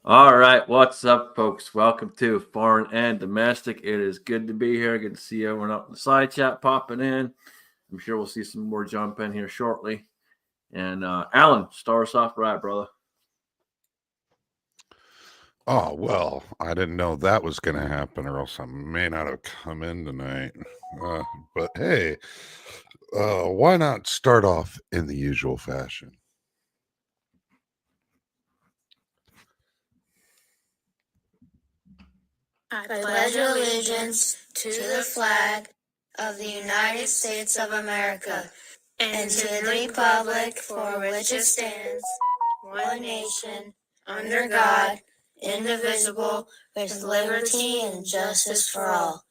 All right, what's up, folks? Welcome to Foreign and Domestic. It is good to be here. Good to see everyone up in the side chat popping in. I'm sure we'll see some more jump in here shortly. And Alan, start us off right, brother. Oh, well, I didn't know that was going to happen, or else I may not have come in tonight. Uh, but hey, why not start off in the usual fashion? I pledge allegiance to the flag of the United States of America and to the republic for which it stands, one nation, under God, indivisible, with liberty and justice for all.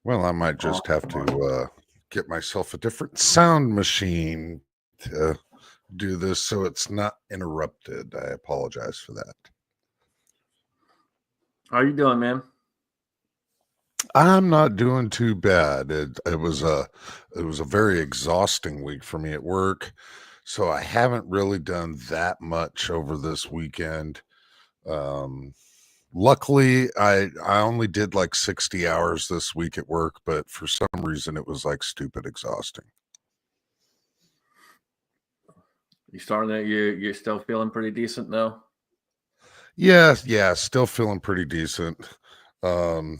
Well, I might just have to get myself a different sound machine to do this so it's not interrupted. I apologize for that. How you doing, man? I'm not doing too bad. It was a very exhausting week for me at work, so I haven't really done that much over this weekend. Um, Luckily, I only did like 60 hours this week at work, but for some reason it was like stupid exhausting. You starting that? You're still feeling pretty decent though. Yeah, still feeling pretty decent. Um,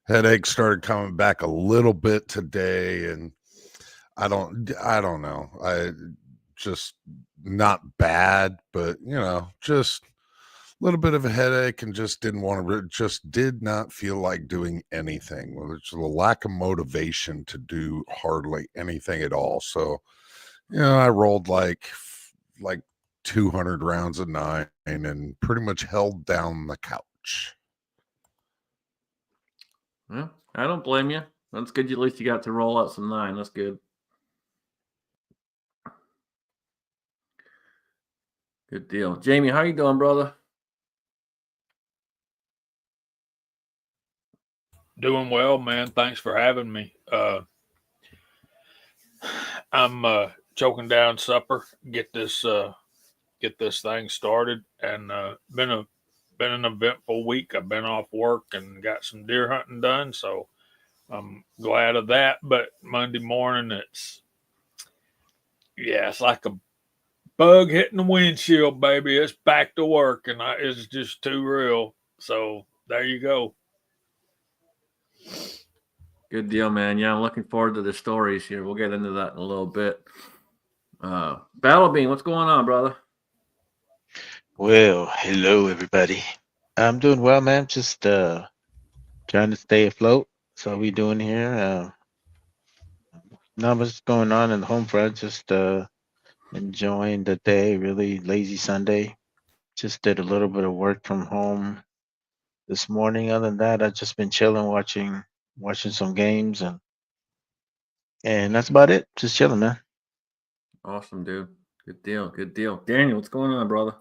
Headache started coming back a little bit today, and I don't know. I just not bad, but just a little bit of a headache, and just didn't want to. Just did not feel like doing anything. Well, there's a lack of motivation to do hardly anything at all. So, I rolled like 200 rounds of nine and pretty much held down the couch. Yeah, I don't blame you. That's good. At least you got to roll out some nine. That's good. Good deal, Jamie. How you doing, brother? Doing well, man. Thanks for having me. I'm choking down supper. Get this thing started, and been an eventful week. I've been off work and got some deer hunting done, so I'm glad of that. But Monday morning, it's like a bug hitting the windshield, baby. It's back to work, and it's just too real. So there you go. Good deal, man. Yeah, I'm looking forward to the stories here. We'll get into that in a little bit. Battle Bean, what's going on, brother? Well, hello everybody. I'm doing well, man. Just trying to stay afloat. So we doing here. Not much going on in the home front. Just enjoying the day. Really lazy Sunday. Just did a little bit of work from home this morning. Other than that, I've just been chilling, watching some games, and that's about it. Just chilling, man. Awesome, dude. Good deal. Good deal. Daniel, what's going on, brother?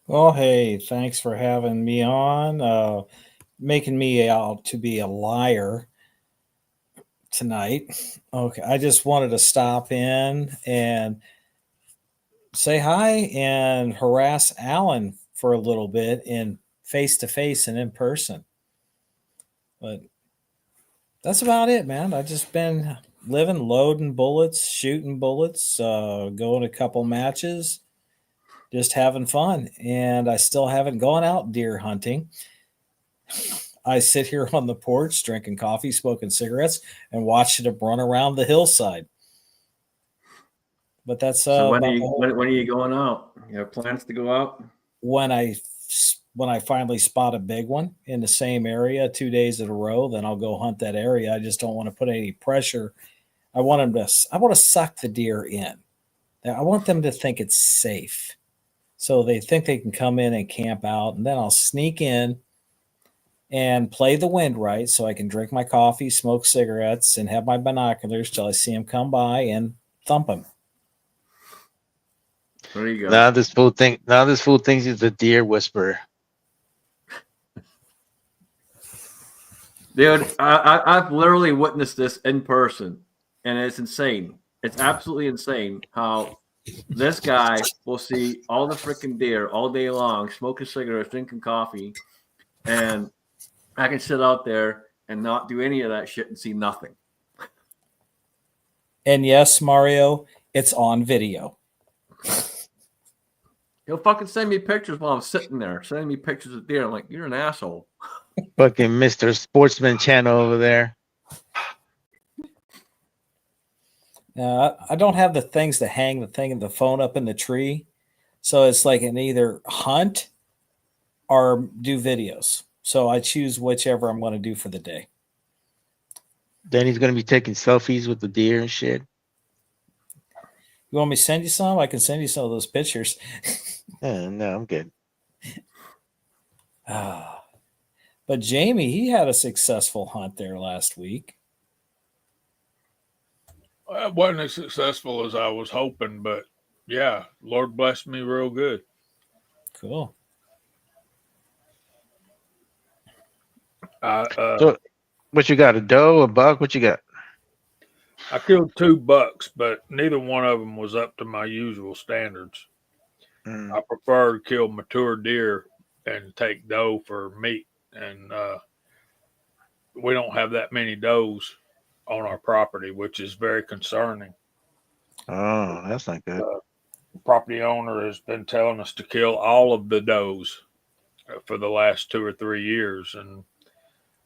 Well, hey, thanks for having me on, making me out to be a liar tonight. Okay, I just wanted to stop in and say hi and harass Alan for a little bit in face to face and in person. But that's about it, man. I just been living, loading bullets, shooting bullets, going a couple matches, just having fun. And I still haven't gone out deer hunting. I sit here on the porch drinking coffee, smoking cigarettes, and watching them run around the hillside. But that's So when are about you when are you going out? You have plans to go out? when I finally spot a big one in the same area 2 days in a row. Then I'll go hunt that area. I just don't want to put any pressure. I want them to. I want to suck the deer in. I want them to think it's safe, so they think they can come in and camp out, and then I'll sneak in and play the wind right so I can drink my coffee, smoke cigarettes, and have my binoculars till I see him come by and thump him. There you go. Now this fool thinks he's a deer whisperer. Dude, I've literally witnessed this in person, and it's insane. It's absolutely insane how This guy will see all the freaking deer all day long, smoking cigarettes, drinking coffee, and I can sit out there and not do any of that shit and see nothing. And yes, Mario, it's on video. He'll fucking send me pictures while I'm sitting there, sending me pictures of deer. I'm like, you're an asshole. Fucking Mr. Sportsman Channel over there. I don't have the things to hang the phone up in the tree. So it's like an either hunt or do videos. So I choose whichever I'm going to do for the day. Then he's gonna be taking selfies with the deer and shit. You want me to send you some? I can send you some of those pictures. No, I'm good. But Jamie, he had a successful hunt there last week. It wasn't as successful as I was hoping, but yeah, Lord blessed me real good. Cool. So, what you got? A doe, a buck? What you got? I killed 2 bucks, but neither one of them was up to my usual standards. I prefer to kill mature deer and take doe for meat, and we don't have that many does on our property, which is very concerning. Oh, that's not good. Property owner has been telling us to kill all of the does for the last 2 or 3 years, and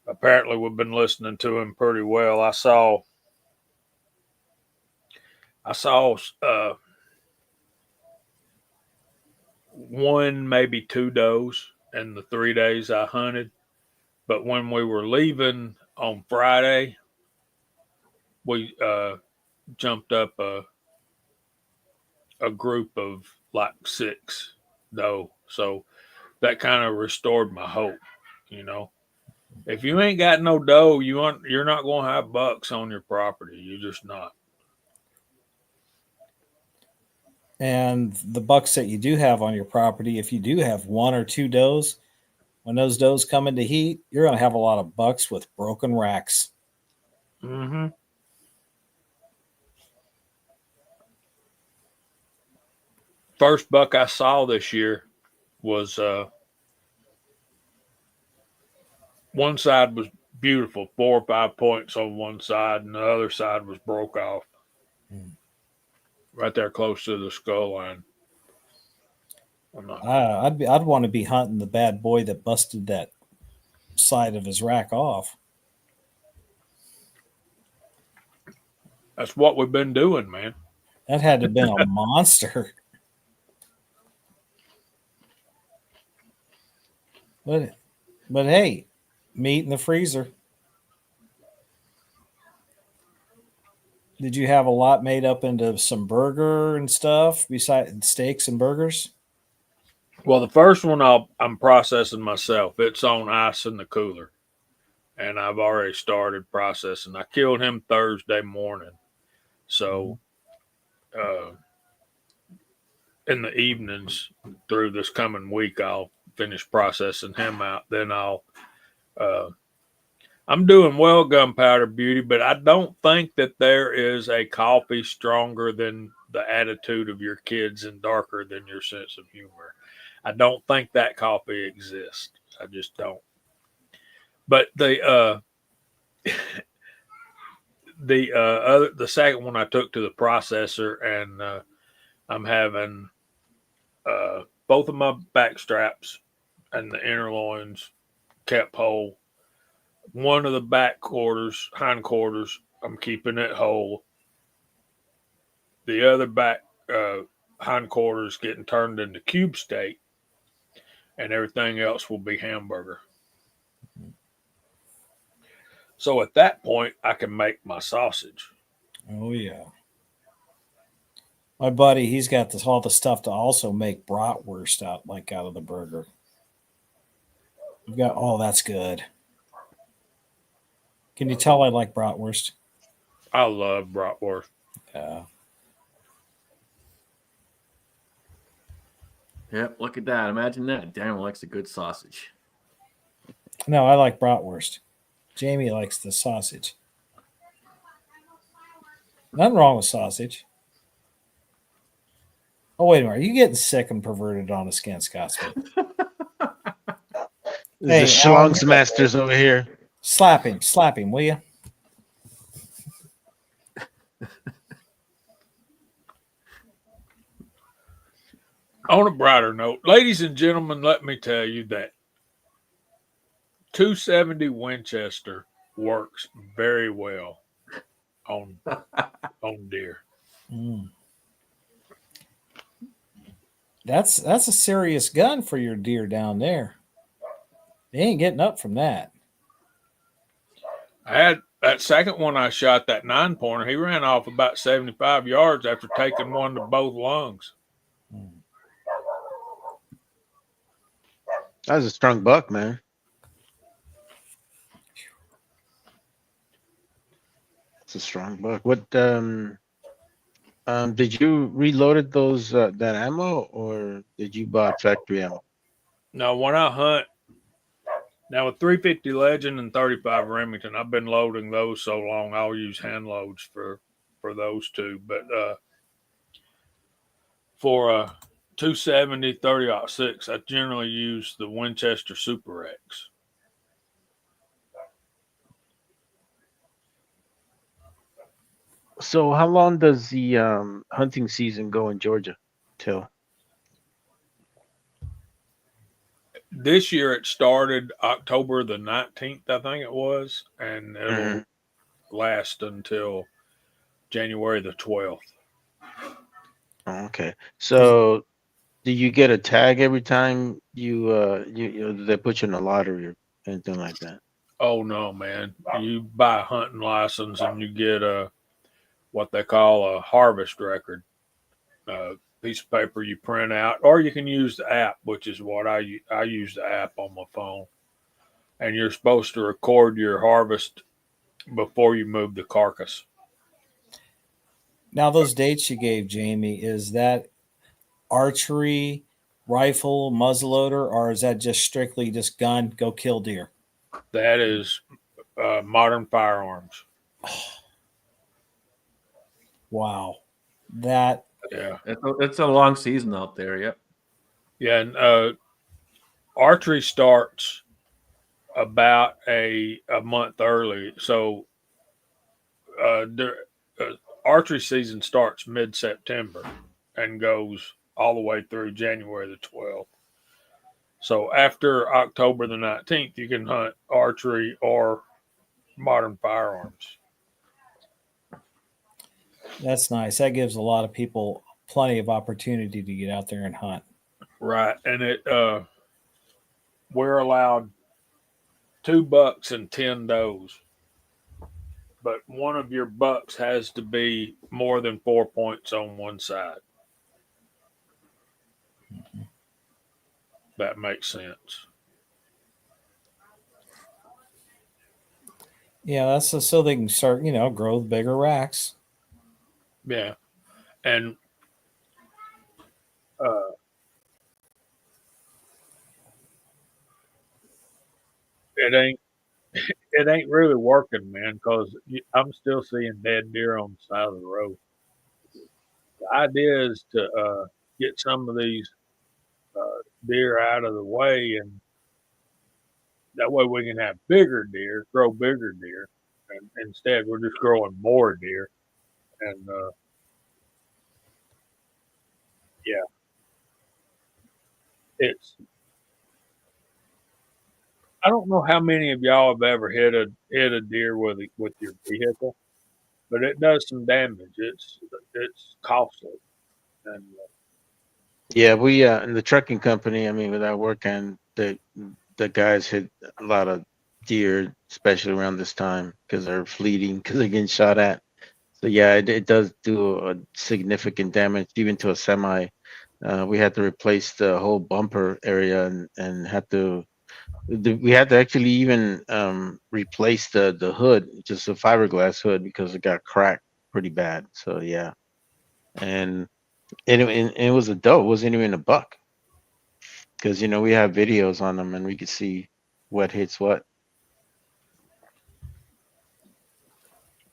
apparently we've been listening to him pretty well. I saw one, maybe 2 does in the 3 days I hunted. But when we were leaving on Friday, we jumped up a group of like 6 doe. So that kind of restored my hope, you know. If you ain't got no doe, you're not going to have bucks on your property. You're just not. And the bucks that you do have on your property, if you do have 1 or 2 does, when those does come into heat, you're going to have a lot of bucks with broken racks. Mm-hmm. First buck I saw this year was one side was beautiful, 4 or 5 points on one side, and the other side was broke off. Right there close to the skull line. I'd want to be hunting the bad boy that busted that side of his rack off. That's what we've been doing, man. That had to have been a monster. But hey, meat in the freezer. Did you have a lot made up into some burger and stuff besides steaks and burgers? Well, the first one I'm processing myself. It's on ice in the cooler, and I've already started processing. I killed him Thursday morning, so in the evenings through this coming week, I'll finish processing him out. Then I'm doing well, Gunpowder Beauty, but I don't think that there is a coffee stronger than the attitude of your kids and darker than your sense of humor. I don't think that coffee exists. I just don't. But the second one I took to the processor, and I'm having both of my back straps and the inner loins kept whole. One of the hind quarters, I'm keeping it whole. The other back hind quarters getting turned into cube steak, and everything else will be hamburger. So at that point, I can make my sausage. Oh yeah. My buddy, he's got all the stuff to also make bratwurst out of the burger. We've got that's good. Can you tell I like bratwurst? I love bratwurst. Yeah. Yep, look at that. Imagine that. Daniel likes a good sausage. No, I like bratwurst. Jamie likes the sausage. Nothing wrong with sausage. Oh, wait a minute. Are you getting sick and perverted on us again, Scotsman? There's the Hey, Alan, Schlongs Masters over here. slap him, will you? On a brighter note, ladies and gentlemen, let me tell you that 270 Winchester works very well on deer. Mm. That's a serious gun for your deer down there. They ain't getting up from that. I had that second one I shot, that 9-pointer. He ran off about 75 yards after taking one to both lungs. Mm. That was a strong buck, man. It's a strong buck. What did you reloaded those that ammo, or did you buy factory ammo? No, when I hunt now with 350 Legend and 35 Remington, I've been loading those so long I'll use hand loads for those two. But for 270 30-06, I generally use the Winchester Super X. So how long does the hunting season go in Georgia till? This year it started October the 19th, I think it was, and it'll last until January the 12th. Oh, okay. So do you get a tag every time you they put you in a lottery or anything like that? Oh no, man! You buy a hunting license and you get what they call a harvest record, piece of paper you print out, or you can use the app, which is what I use the app on my phone, and you're supposed to record your harvest before you move the carcass. Now, those dates you gave, Jamie, is that archery, rifle, muzzleloader, or is that just strictly just gun, go kill deer? That is modern firearms. Wow. That, Yeah, It's a long season out there. Yep. yeah, and archery starts about a month early. So the archery season starts mid-September and goes all the way through January the 12th. So after October the 19th, you can hunt archery or modern firearms. that's nice. That gives a lot of people plenty of opportunity to get out there and hunt. Right. And we're allowed 2 bucks and 10 does. But one of your bucks has to be more than 4 points on one side. That makes sense. Yeah, that's so they can start, grow bigger racks. Yeah. And uh, it ain't really working, man, because I'm still seeing dead deer on the side of the road. The idea is to get some of these deer out of the way, and that way we can have bigger deer, grow bigger deer. And instead, we're just growing more deer. And yeah, it's. I don't know how many of y'all have ever hit a deer with your vehicle, but it does some damage. It's costly, and Yeah, we in the trucking company, I mean, with our work, and the guys hit a lot of deer, especially around this time, because they're fleeting, because they're getting shot at. So yeah, it does do a significant damage, even to a semi. We had to replace the whole bumper area, and we had to actually even replace the hood, just a fiberglass hood, because it got cracked pretty bad. So yeah, and it was a doe. It wasn't even a buck, because we have videos on them and we could see what hits what.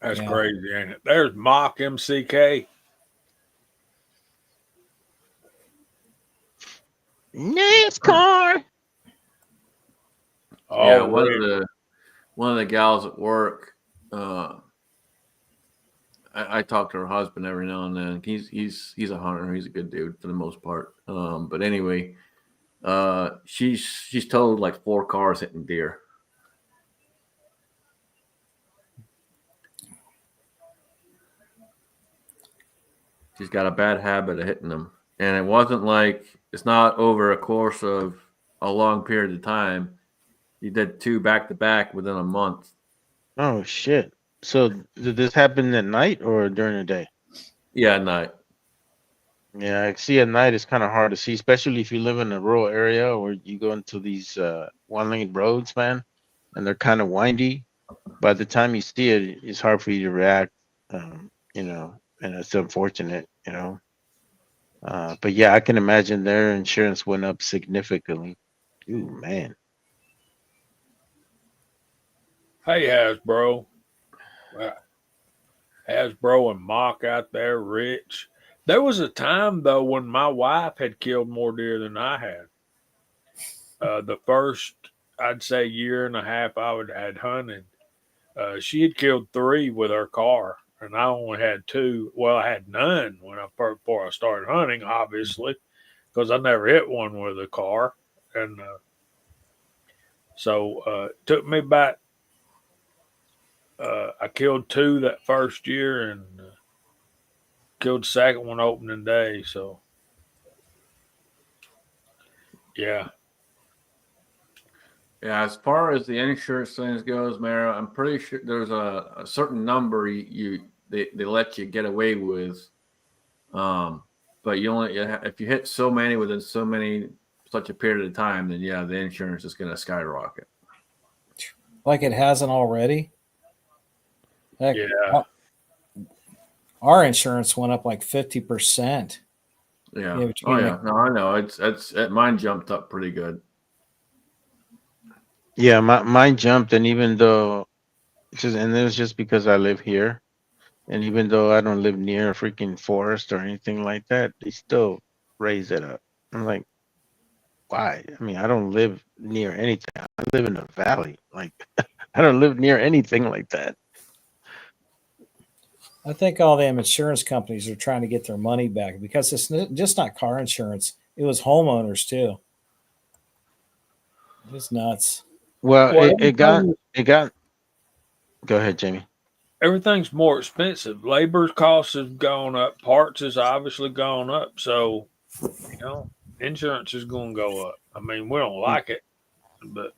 that's Yeah. crazy, ain't it? There's mock MCK. NASCAR. Yeah, Oh, one of the gals at work. I talk to her husband every now and then. He's a hunter. He's a good dude for the most part. But anyway, she's totaled like 4 cars hitting deer. She's got a bad habit of hitting them, and it wasn't like it's not over a course of a long period of time. He did 2 back to back within a month. Oh shit. So did this happen at night or during the day? Yeah, night. Yeah, I see at night it's kind of hard to see, especially if you live in a rural area or you go into these one-lane roads, man, and they're kind of windy. By the time you see it, it's hard for you to react, and it's unfortunate. But yeah, I can imagine their insurance went up significantly. Ooh, man. hey, Hasbro. Hasbro and Mock out there, Rich. There was a time though when my wife had killed more deer than I had. The first, I'd say, year and a half I would had hunted, she had killed 3 with her car, and I only had 2. Well, I had none when before I started hunting, obviously, because I never hit one with a car, and so it took me about. I killed 2 that first year, and killed the second one opening day. So yeah, Yeah, as far as the insurance things goes, Mara, I'm pretty sure there's a certain number they let you get away with. But you only if you hit so many within such a period of time, then yeah, the insurance is going to skyrocket. Like it hasn't already. Heck, yeah. our insurance went up like 50%. Yeah. Yeah, Oh between yeah. No, I know. It's mine jumped up pretty good. Yeah, mine jumped, and even though and it was just because I live here, and even though I don't live near a freaking forest or anything like that, they still raise it up. I'm like, why? I mean, I don't live near anything. I live in a valley. Like, I don't live near anything like that. I think all them insurance companies are trying to get their money back because it's just not car insurance. It was homeowners too. It's nuts. Well, Well, it got. Go ahead, Jamie. everything's more expensive. Labor costs have gone up. Parts has obviously gone up. So you know, insurance is going to go up. I mean, we don't like it, but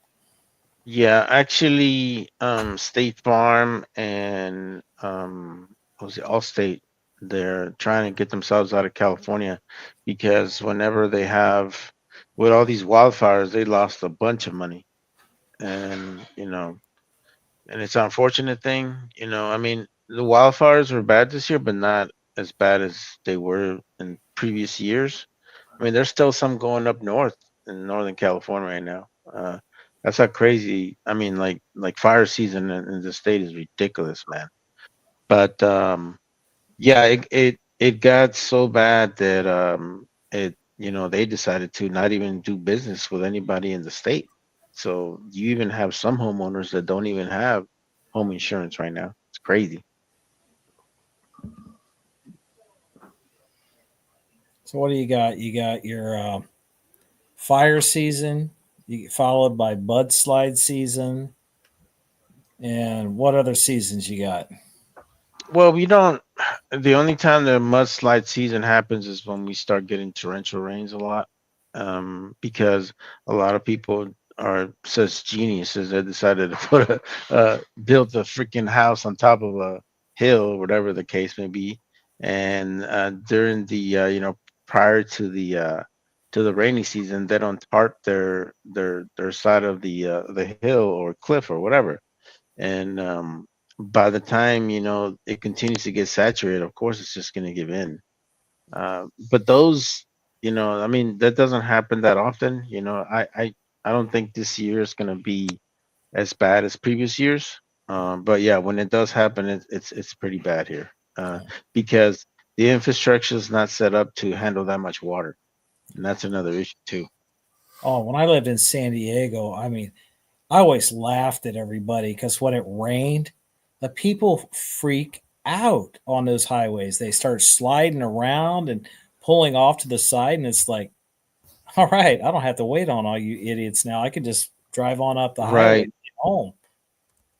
Yeah, actually, State Farm and what was it, Allstate, they're trying to get themselves out of California because whenever they have with all these wildfires, they lost a bunch of money. And and it's an unfortunate thing. I mean, the wildfires were bad this year, but not as bad as they were in previous years. I mean, there's still some going up north in Northern California right now. That's how crazy. I mean, like fire season in the state is ridiculous, man. But yeah, it got so bad that they decided to not even do business with anybody in the state. So you even have some homeowners that don't even have home insurance right now. It's crazy. So what do you got? You got your fire season, followed by mudslide season, and what other seasons you got? Well, we don't. The only time the mudslide season happens is when we start getting torrential rains a lot, because a lot of people are such geniuses that decided to build a freaking house on top of a hill, whatever the case may be, and during the prior to the rainy season, they don't tarp their side of the hill or cliff or whatever, and by the time it continues to get saturated, of course it's just going to give in. But those, I mean, that doesn't happen that often. I don't think this year is going to be as bad as previous years. But yeah, when it does happen, it's pretty bad here, because the infrastructure is not set up to handle that much water, and that's another issue too. Oh, when I lived in San Diego, I mean, I always laughed at everybody because when it rained, the people freak out on those highways. They start sliding around and pulling off to the side, and it's like, all right, I don't have to wait on all you idiots now. I can just drive on up the highway Right, and get home.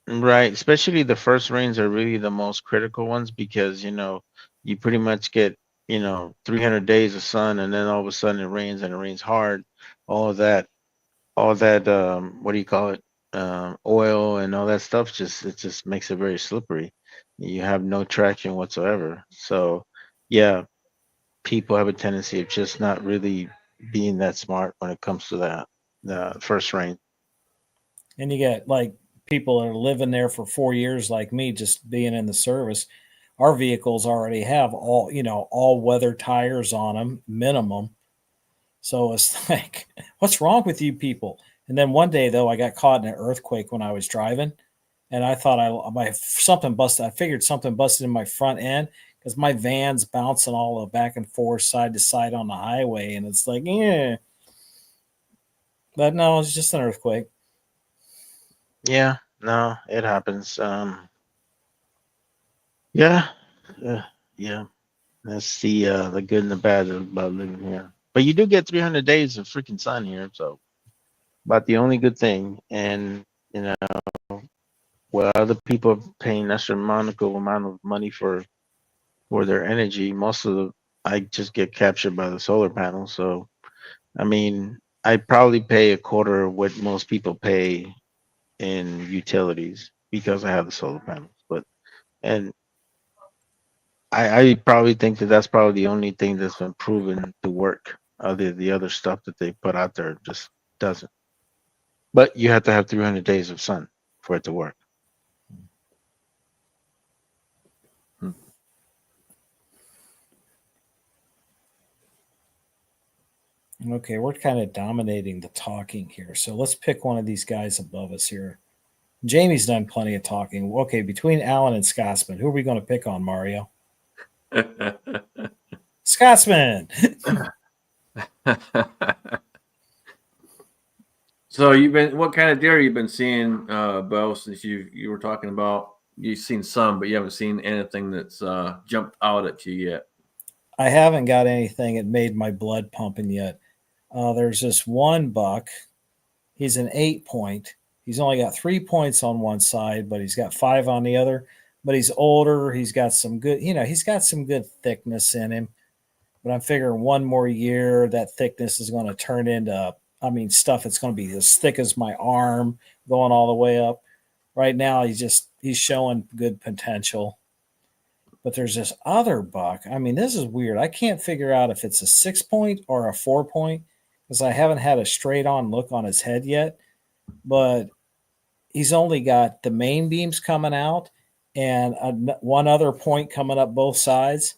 right. Especially the first rains are really the most critical ones because, you pretty much get, 300 days of sun and then all of a sudden it rains and it rains hard. All of that, what do you call it? Oil and all that stuff just makes it very slippery. You have no traction whatsoever. So, yeah, people have a tendency of just not really being that smart when it comes to that the first rain. And you get like people that are living there for 4 years, like me, just being in the service. Our vehicles already have all weather tires on them, minimum. So it's like, what's wrong with you people? And then one day though, I got caught in an earthquake when I was driving, and I thought my something busted. I figured something busted in my front end because my van's bouncing all back and forth, side to side on the highway, and it's like, yeah. But no, it's just an earthquake. Yeah, no, it happens. Yeah, yeah, yeah. That's the good and the bad about living here. But you do get 300 days of freaking sun here, so about the only good thing. And you know, while other people are paying astronomical amount of money for their energy, most of the I just get captured by the solar panels. So I mean, I probably pay a quarter of what most people pay in utilities because I have the solar panels. But and I probably think that that's probably the only thing that's been proven to work. The other stuff that they put out there just doesn't. But you have to have 300 days of sun for it to work. Hmm. Okay, we're kind of dominating the talking here. So let's pick one of these guys above us here. Jamie's done plenty of talking. Okay, between Allen and Scotsman, who are we going to pick on, Mario? Scotsman. So what kind of deer you been seeing, Bo? Since you were talking about you've seen some, but you haven't seen anything that's jumped out at you yet. I haven't got anything that made my blood pumping yet. There's this one buck. He's an 8 point. He's only got 3 points on one side, but he's got 5 on the other. But he's older. He's got some good, he's got some good thickness in him. But I'm figuring one more year, that thickness is going to turn into, stuff that's going to be as thick as my arm going all the way up. Right now, he's showing good potential. But there's this other buck. This is weird. I can't figure out if it's a 6 point or a 4 point because I haven't had a straight on look on his head yet. But he's only got the main beams coming out and one other point coming up both sides,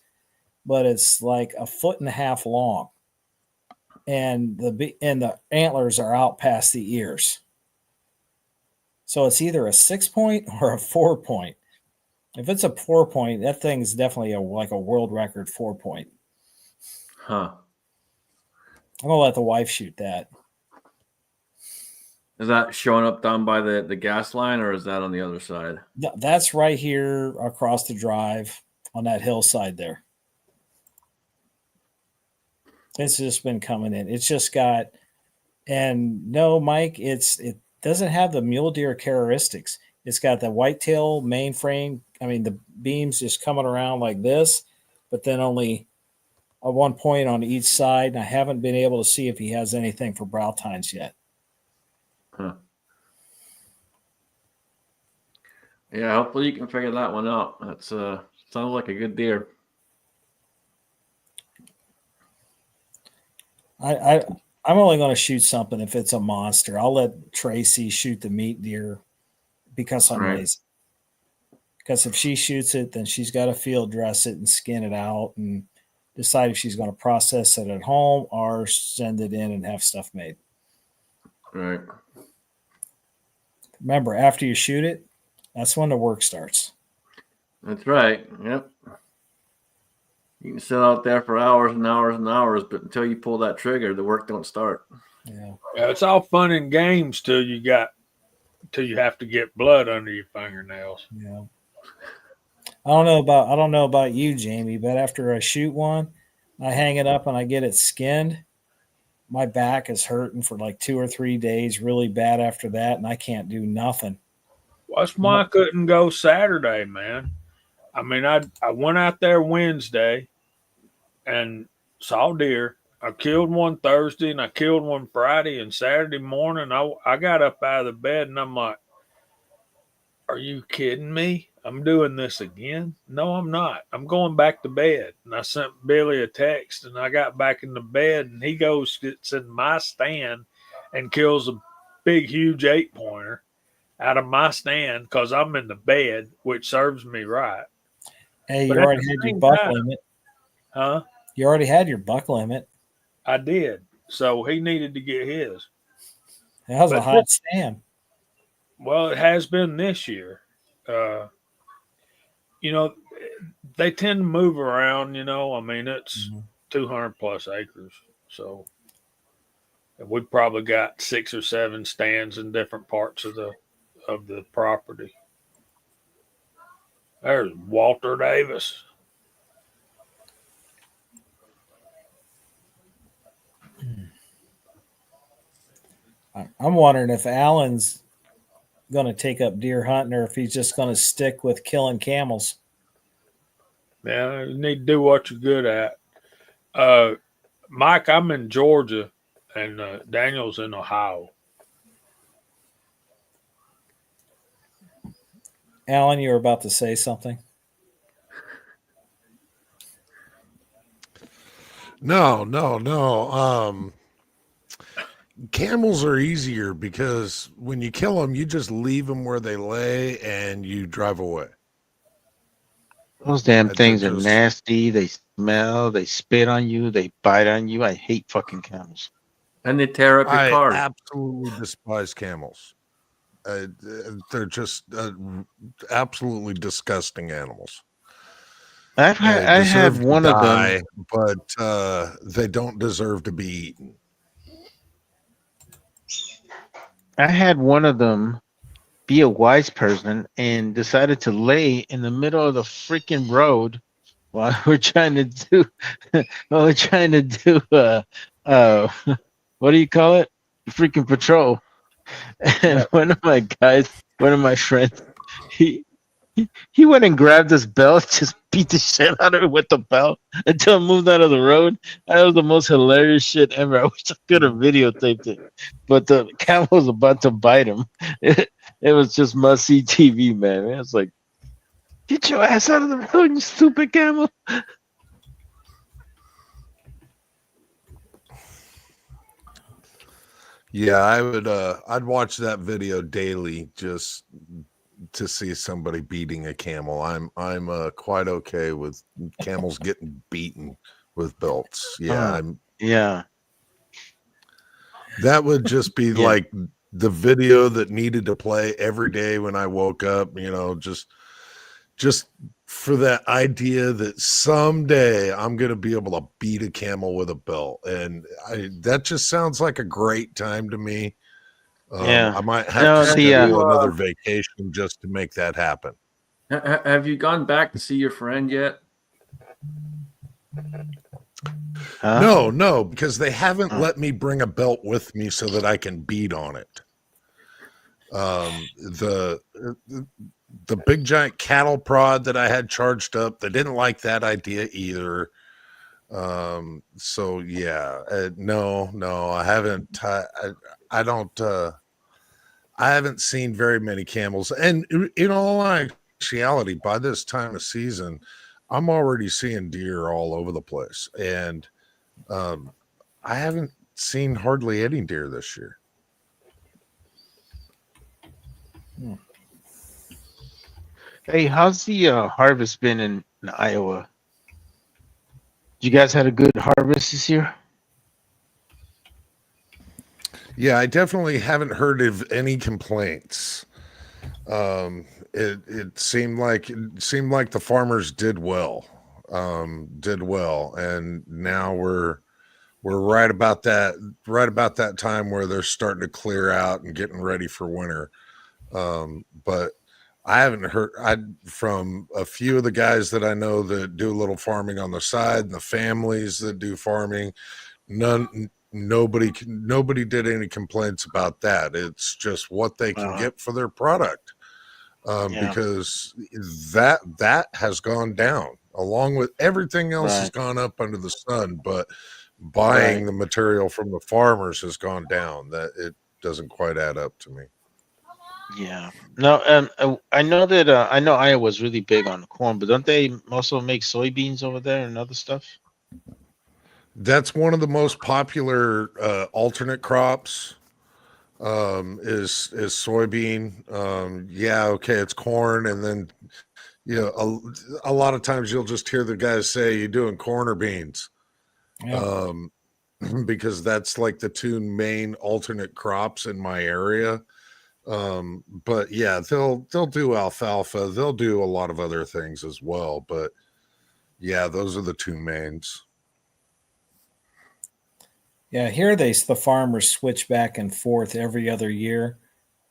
but it's like a foot and a half long, and the antlers are out past the ears. So it's either a 6 point or a 4 point. If it's a 4 point, that thing's definitely like a world record 4 point. Huh? I'm gonna let the wife shoot that. Is that showing up down by the gas line, or is that on the other side? That's right here across the drive on that hillside there. It's just been coming in. It's just got, and no, Mike, it doesn't have the mule deer characteristics. It's got the whitetail mainframe. The beams just coming around like this, but then only a 1 point on each side. And I haven't been able to see if he has anything for brow tines yet. Huh. Yeah, hopefully you can figure that one out. That's sounds like a good deer. I'm only going to shoot something if it's a monster. I'll let Tracy shoot the meat deer because I'm Right. lazy. Because if she shoots it, then she's got to field dress it and skin it out and decide if she's going to process it at home or send it in and have stuff made. Right. Remember, after you shoot it, that's when the work starts. That's right. Yep. You can sit out there for hours and hours and hours, but until you pull that trigger, the work don't start. Yeah. Yeah, it's all fun and games till you have to get blood under your fingernails. Yeah. I don't know about you, Jamie, but after I shoot one, I hang it up and I get it skinned. My back is hurting for like 2 or 3 days, really bad after that, and I can't do nothing. Well, that's why I couldn't go Saturday, man. I mean, I went out there Wednesday and saw deer. I killed one Thursday and I killed one Friday, and Saturday morning I got up out of the bed and I'm like, are you kidding me? I'm doing this again? No, I'm not. I'm going back to bed. And I sent Billy a text and I got back in the bed and he goes, sits in my stand and kills a big, huge 8-pointer out of my stand because I'm in the bed, which serves me right. Hey, But you at already the had your same buck time, limit. huh? You already had your buck limit. I did. So he needed to get his. That was a But hot stand. well, it has been this year. Uh, you know, they tend to move around. I mean, it's Mhm. 200 plus acres, so we've probably got 6 or 7 stands in different parts of the property. There's Walter Davis. I'm wondering if Alan's going to take up deer hunting or if he's just going to stick with killing camels. Yeah, you need to do what you're good at. Uh, Mike, I'm in Georgia, and Daniel's in Ohio. Alan, you were about to say something. No, no, no. Camels are easier because when you kill them, you just leave them where they lay and you drive away. Those damn They're things are just, nasty. They smell. They spit on you. They bite on you. I hate fucking camels. And they tear up your I car. absolutely despise camels. They're just absolutely disgusting animals. I They had deserve to one of them. die, but they don't deserve to be eaten. I had one of them be a wise person and decided to lay in the middle of the freaking road while we're trying to do uh what do you call it? Freaking patrol. And Yeah. one of my friends, he he went and grabbed this belt, just beat the shit out of it with the belt until it moved out of the road. That was the most hilarious shit ever. I wish I could have videotaped it, but the camel was about to bite him. It was just must see TV, man. It was like, get your ass out of the road, you stupid camel. Yeah, I'd watch that video daily just to see somebody beating a camel. I'm quite okay with camels getting beaten with belts. Yeah, Yeah, that would just be yeah, like the video that needed to play every day when I woke up, just for that idea that someday I'm going to be able to beat a camel with a belt. And that just sounds like a great time to me. yeah. I might have to No, Have the you, schedule another vacation just to make that happen. have you gone back to see your friend yet? huh? No, because they haven't Oh, let me bring a belt with me so that I can beat on it. The big giant cattle prod that I had charged up, they didn't like that idea either. So yeah, no, I haven't. I don't. I haven't seen very many camels, and in all actuality, by this time of season, I'm already seeing deer all over the place, and um, I haven't seen hardly any deer this year. hey, how's the harvest been in Iowa? You guys had a good harvest this year? Yeah, I definitely haven't heard of any complaints. It seemed like the farmers did well, and now we're we're right about that time where they're starting to clear out and getting ready for winter. But I haven't heard from a few of the guys that I know that do a little farming on the side, and the families that do farming. Nobody did any complaints about that. It's just what they can get for their product, Yeah. because that has gone down along with everything else has Right. gone up under the sun. But buying Right. the material from the farmers has gone down. That it doesn't quite add up to me. Yeah. No, I know that I know Iowa's really big on corn, but don't they also make soybeans over there and other stuff? That's one of the most popular alternate crops. Is soybean. Yeah, okay, it's corn, and then a lot of times you'll just hear the guys say, "You doing corn or beans?" Yeah. Because that's like the two main alternate crops in my area. But yeah, they'll do alfalfa. They'll do a lot of other things as well. But yeah, those are the two mains. Yeah, here the farmers switch back and forth every other year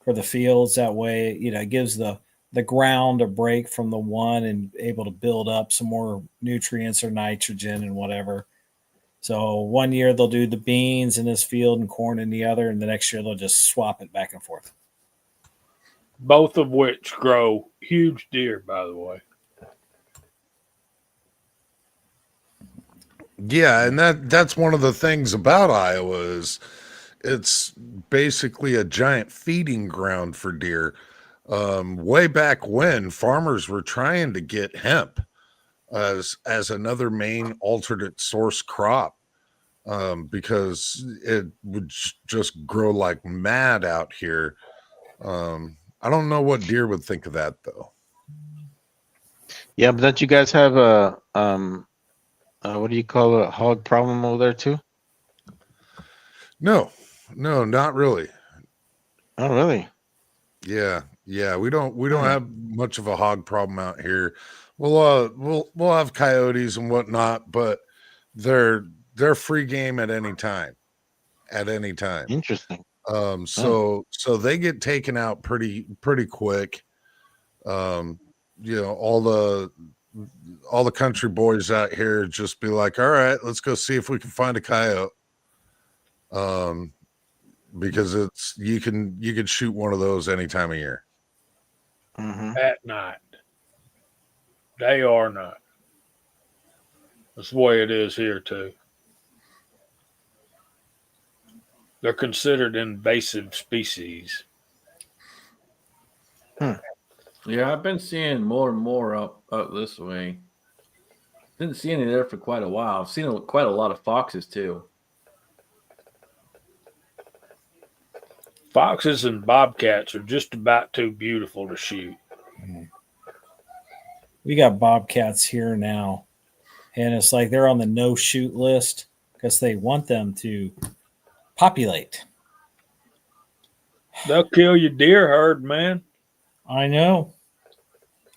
for the fields. That way, it gives the ground a break from the one and able to build up some more nutrients or nitrogen and whatever. So one year they'll do the beans in this field and corn in the other, and the next year they'll just swap it back and forth. Both of which grow huge deer, by the way. Yeah, and that's one of the things about Iowa is it's basically a giant feeding ground for deer. Way back when farmers were trying to get hemp as another main alternate source crop, because it would just grow like mad out here. I don't know what deer would think of that though. Yeah, but don't you guys have a what do you call it, a hog problem over there too? No, not really. Oh, really? Yeah, we don't Huh. have much of a hog problem out here. We'll have coyotes and whatnot, but they're free game at any time. At any time. Interesting. So they get taken out pretty quick. All the country boys out here just be like, all right, let's go see if we can find a coyote. Because it's you can shoot one of those any time of year. Mm-hmm. At night. They are not. That's the way it is here too. They're considered invasive species. Yeah, I've been seeing more and more up this way. Didn't see any there for quite a while. I've seen quite a lot of foxes too. Foxes and bobcats are just about too beautiful to shoot. We got bobcats here now, and it's like they're on the no shoot list because they want them to populate. They'll kill your deer herd, man. I know.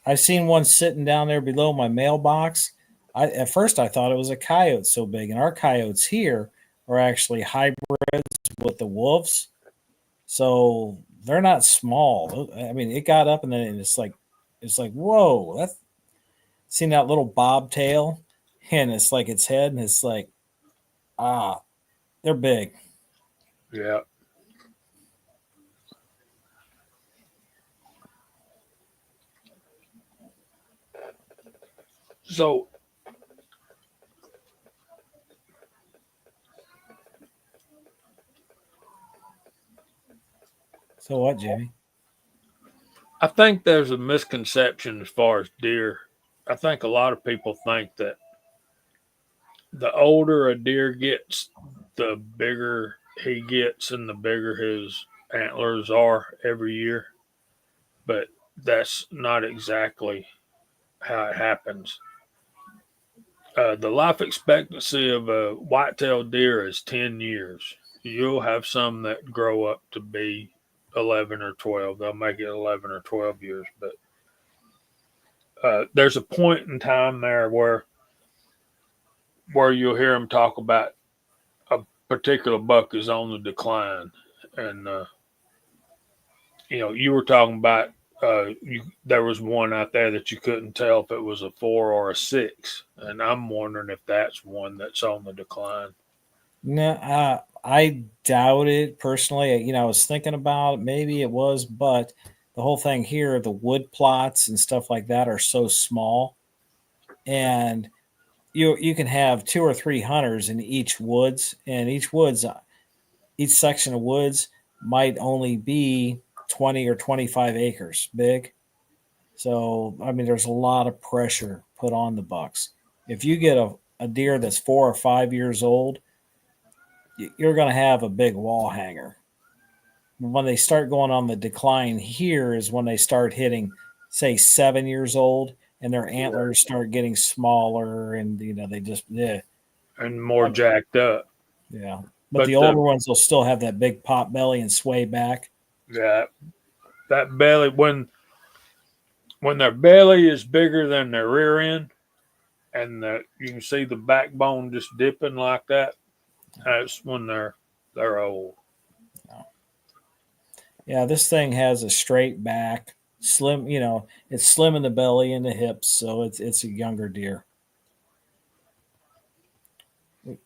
I've seen one sitting down there below my mailbox. At first I thought it was a coyote so big, and our coyotes here are actually hybrids with the wolves, so they're not small. I mean, it got up and then it's like whoa, that's seen that little bobtail, and it's like its head, and it's like they're big. Yeah. So So what, Jimmy? I think there's a misconception as far as deer. I think a lot of people think that the older a deer gets, the bigger he gets and the bigger his antlers are every year. But that's not exactly how it happens. The life expectancy of a white-tailed deer is 10 years. You'll have some that grow up to be 11 or 12. They'll make it 11 or 12 years. But there's a point in time there where you'll hear them talk about particular buck is on the decline, and you were talking about there was one out there that you couldn't tell if it was a 4 or a 6, and I'm wondering if that's one that's on the decline. No, I doubt it personally. I was thinking about it, maybe it was, but the whole thing here, the wood plots and stuff like that are so small, and you can have 2 or 3 hunters in each woods, and each section of woods might only be 20 or 25 acres big. So I mean, there's a lot of pressure put on the bucks. If you get a deer that's 4 or 5 years old, you're going to have a big wall hanger. When they start going on the decline here is when they start hitting, say, 7 years old, and their antlers start getting smaller, and they just and more jacked up. Yeah, but the older ones will still have that big pot belly and sway back. Yeah, that belly when their belly is bigger than their rear end, and you can see the backbone just dipping like that. That's when they're old. Yeah, this thing has a straight back, slim. It's slim in the belly and the hips, so it's a younger deer.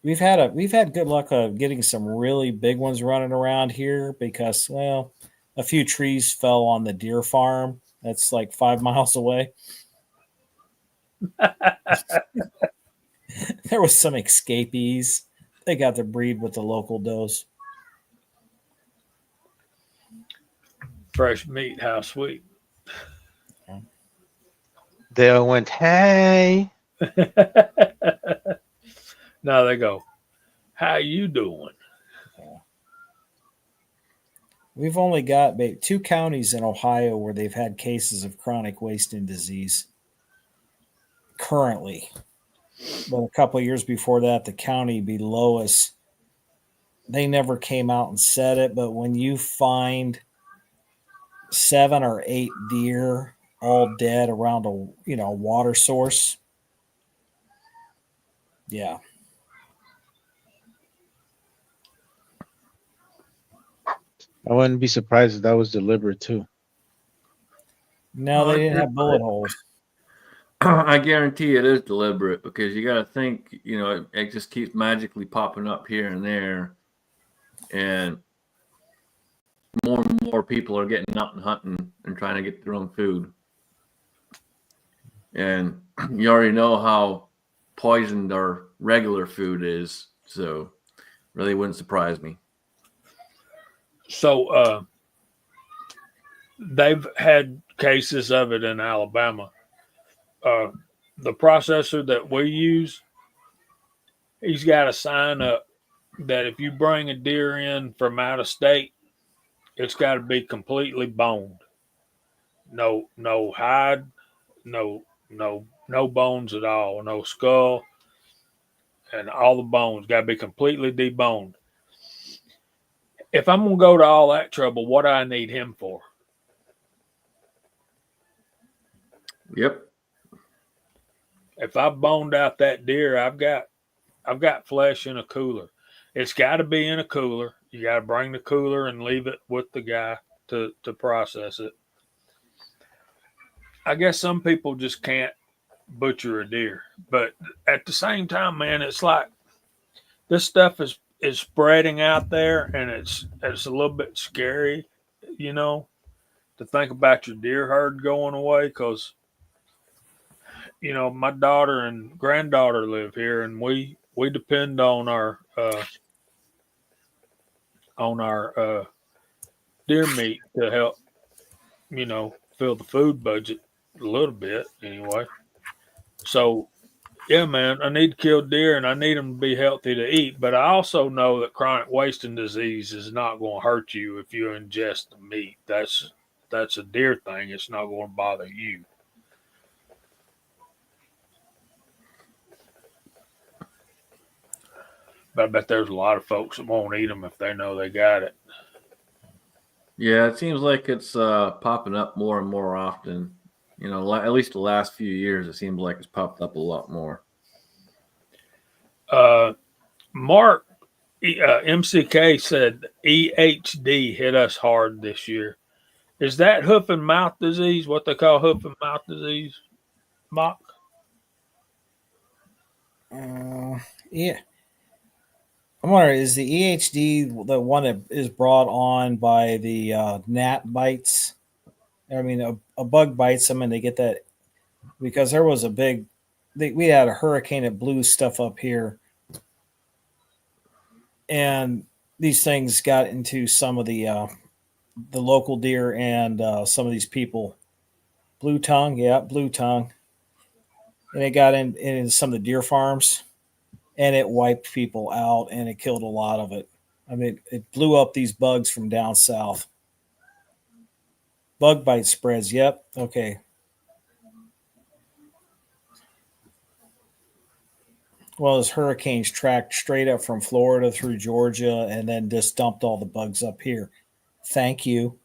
We've had good luck of getting some really big ones running around here because, well, a few trees fell on the deer farm that's like 5 miles away. There was some escapees. They got to breed with the local does. Fresh meat, how sweet. They all went, hey. Now they go, how you doing? We've only got 2 counties in Ohio where they've had cases of chronic wasting disease currently. But a couple of years before that, the county below us, they never came out and said it. But when you find 7 or 8 deer all dead around a water source, yeah. I wouldn't be surprised if that was deliberate too. No, they didn't have bullet holes. I guarantee it is deliberate because you got to think, it just keeps magically popping up here and there. And more people are getting out and hunting and trying to get their own food. And you already know how poisoned our regular food is. So really wouldn't surprise me. So they've had cases of it in Alabama. The processor that we use, he's got a sign up that if you bring a deer in from out of state, it's got to be completely boned. No hide, no bones at all, no skull, and all the bones got to be completely deboned. If I'm gonna go to all that trouble, what do I need him for? Yep. If I boned out that deer, I've got flesh in a cooler. It's got to be in a cooler. You got to bring the cooler and leave it with the guy to process it. I guess some people just can't butcher a deer, but at the same time, man, it's like this stuff is spreading out there, and it's a little bit scary, to think about your deer herd going away because. My daughter and granddaughter live here, and we depend on our deer meat to help, fill the food budget a little bit anyway. So, yeah, man, I need to kill deer, and I need them to be healthy to eat. But I also know that chronic wasting disease is not going to hurt you if you ingest the meat. That's a deer thing. It's not going to bother you. But I bet there's a lot of folks that won't eat them if they know they got it. Yeah, it seems like it's popping up more and more often. At least the last few years, it seems like it's popped up a lot more. Mark MCK said EHD hit us hard this year. Is that hoof and mouth disease? What they call hoof and mouth disease? Mock? Yeah. I'm wondering, is the EHD the one that is brought on by the gnat bites? I mean, a bug bites them and they get that because there was a big, we had a hurricane that blew stuff up here. And these things got into some of the local deer and some of these people. Blue tongue, yeah, blue tongue. And it got in some of the deer farms and it wiped people out and it killed a lot of it. I mean, it blew up these bugs from down south. Bug bite spreads. Yep. Okay. Well, those hurricanes tracked straight up from Florida through Georgia and then just dumped all the bugs up here. Thank you.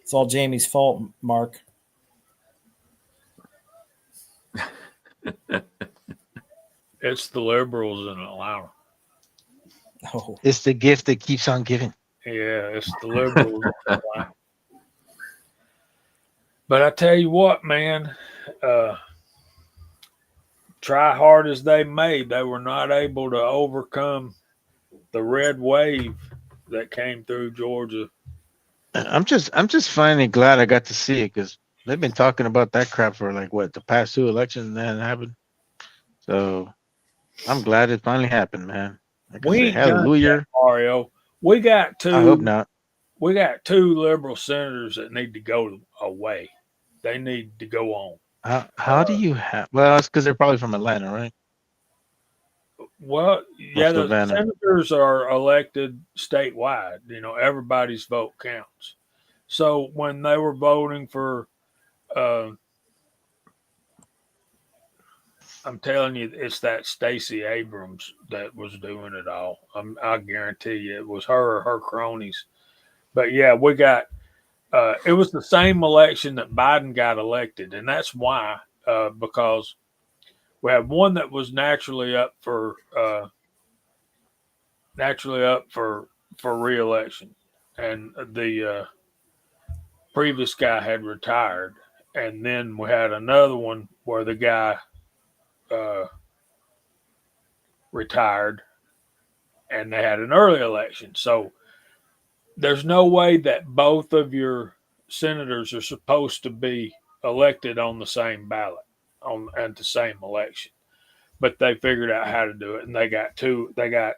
It's all Jamie's fault, Mark. It's the liberals in Atlanta. Oh, It's the gift that keeps on giving. Yeah, it's the liberals. In Atlanta. But I tell you what, man, try hard as they may, they were not able to overcome the red wave that came through Georgia. I'm just finally glad I got to see it because they've been talking about that crap for like what the past 2 elections and that hasn't happened. So I'm glad it finally happened, man. Like I We say, ain't done hallelujah. that, Mario. We got I hope two. not. We got 2 liberal senators that need to go away. They need to go on. How do you have? Well, it's because they're probably from Atlanta, right? Well, Or yeah, the Savannah. senators are elected statewide. You know, everybody's vote counts. So when they were voting for, I'm telling you, it's that Stacey Abrams that was doing it all. I guarantee you, it was her or her cronies. But yeah, we got. It was the same election that Biden got elected, and that's why because we had one that was naturally up for reelection, and the previous guy had retired, and then we had another one where the guy retired, and they had an early election. So there's no way that both of your senators are supposed to be elected on the same ballot at the same election. But they figured out how to do it, and they got two. They got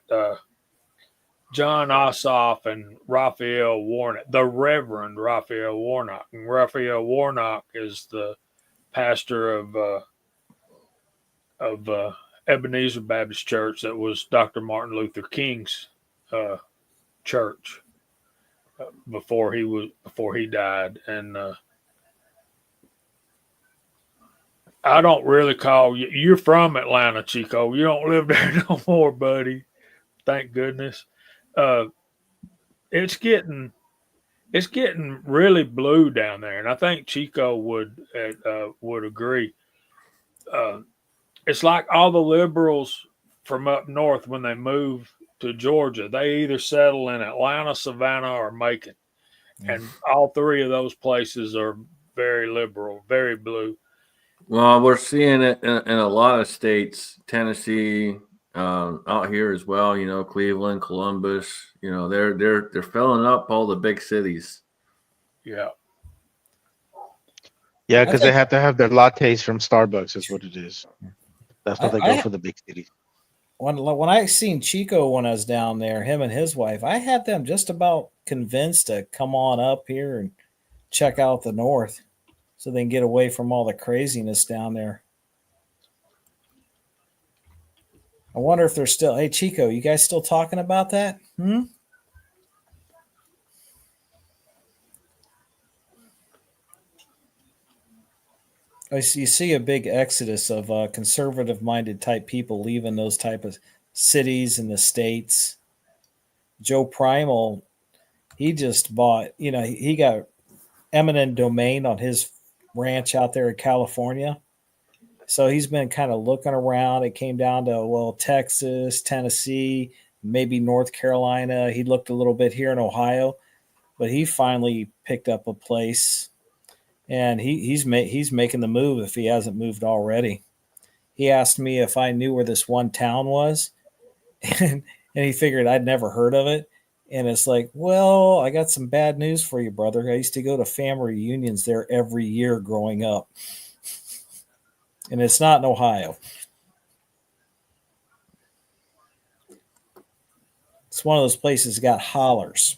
John Ossoff and Raphael Warnock, the Reverend Raphael Warnock. And Raphael Warnock is the pastor of Ebenezer Baptist Church that was Dr. Martin Luther King's church before he died. And I don't really call you. You're from Atlanta, Chico. You don't live there no more, buddy. Thank goodness. It's getting really blue down there, and I think Chico would agree. It's like all the liberals from up north when they move to Georgia, they either settle in Atlanta, Savannah, or Macon, and all 3 of those places are very liberal, very blue. Well, we're seeing it in a lot of states, Tennessee, out here as well. You know, Cleveland, Columbus. You know, they're filling up all the big cities. Yeah. Yeah, because they have to have their lattes from Starbucks. Is what it is. That's why they go for the big cities. When I seen Chico when I was down there, him and his wife, I had them just about convinced to come on up here and check out the north so they can get away from all the craziness down there. I wonder if they're still, hey, Chico, you guys still talking about that? You see a big exodus of conservative-minded type people leaving those type of cities in the states. Joe Primal, he just bought, he got eminent domain on his ranch out there in California. So he's been kind of looking around. It came down to, well, Texas, Tennessee, maybe North Carolina. He looked a little bit here in Ohio, but he finally picked up a place, and he's making the move if he hasn't moved already. He asked me if I knew where this one town was, and he figured I'd never heard of it. And it's like, well, I got some bad news for you, brother. I used to go to family reunions there every year growing up, and it's not in Ohio. It's one of those places that got hollers.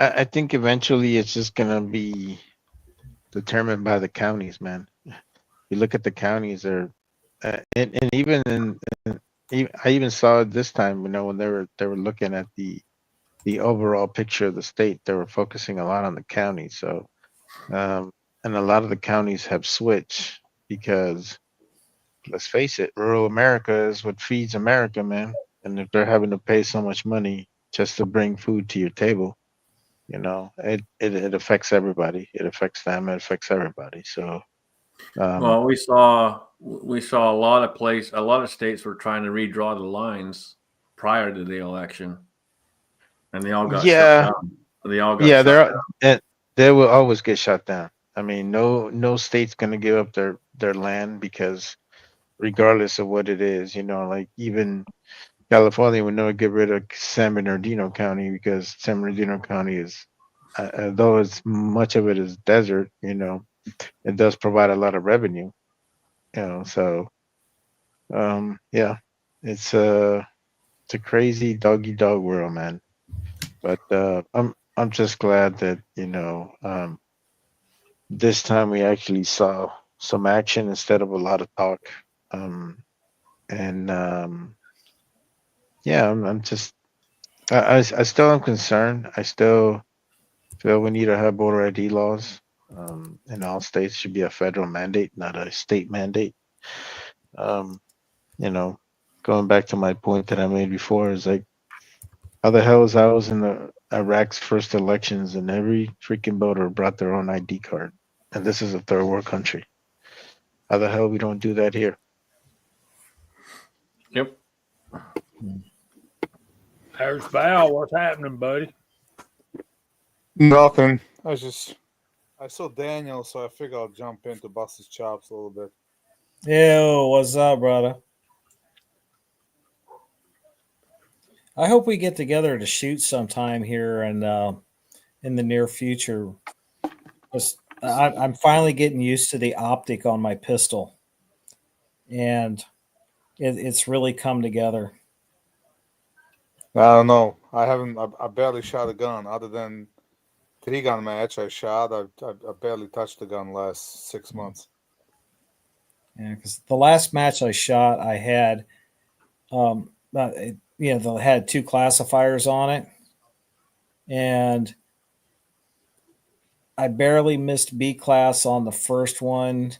I think eventually it's just gonna be determined by the counties, man. You look at the counties, and even I even saw it this time. When they were looking at the overall picture of the state, they were focusing a lot on the counties. So, and a lot of the counties have switched because, let's face it, rural America is what feeds America, man. And if they're having to pay so much money just to bring food to your table, it affects everybody. It affects them. It affects everybody. So, Well, we saw a lot of states were trying to redraw the lines prior to the election, and they all got shut yeah, down. They all got yeah, shut they're down. and they will always get shut down. I mean, no state's gonna give up their land because regardless of what it is, like even California would never get rid of San Bernardino County because San Bernardino County is, though it's much of it is desert, it does provide a lot of revenue, so yeah, it's it's a crazy doggy dog world, man. But I'm just glad that this time we actually saw some action instead of a lot of talk. And yeah, I'm just I still am concerned. I still feel we need to have voter ID laws. In all states should be a federal mandate, not a state mandate. Um, you know, Going back to my point that I made before is like, how the hell is I was in the Iraq's first elections and every freaking voter brought their own ID card, and this is a third world country. How the hell we don't do that here? Yep. There's Val. What's happening, buddy? Nothing. I saw Daniel, so I figured I'll jump in to bust his chops a little bit. Yo, what's up, brother? I hope we get together to shoot sometime here and in the near future. I'm finally getting used to the optic on my pistol, and it's really come together. I don't know. I barely shot a gun. Other than 3-gun match I shot, I barely touched the gun last 6 months. Yeah, because the last match I shot, I had, they had 2 classifiers on it, and I barely missed B class on the first one.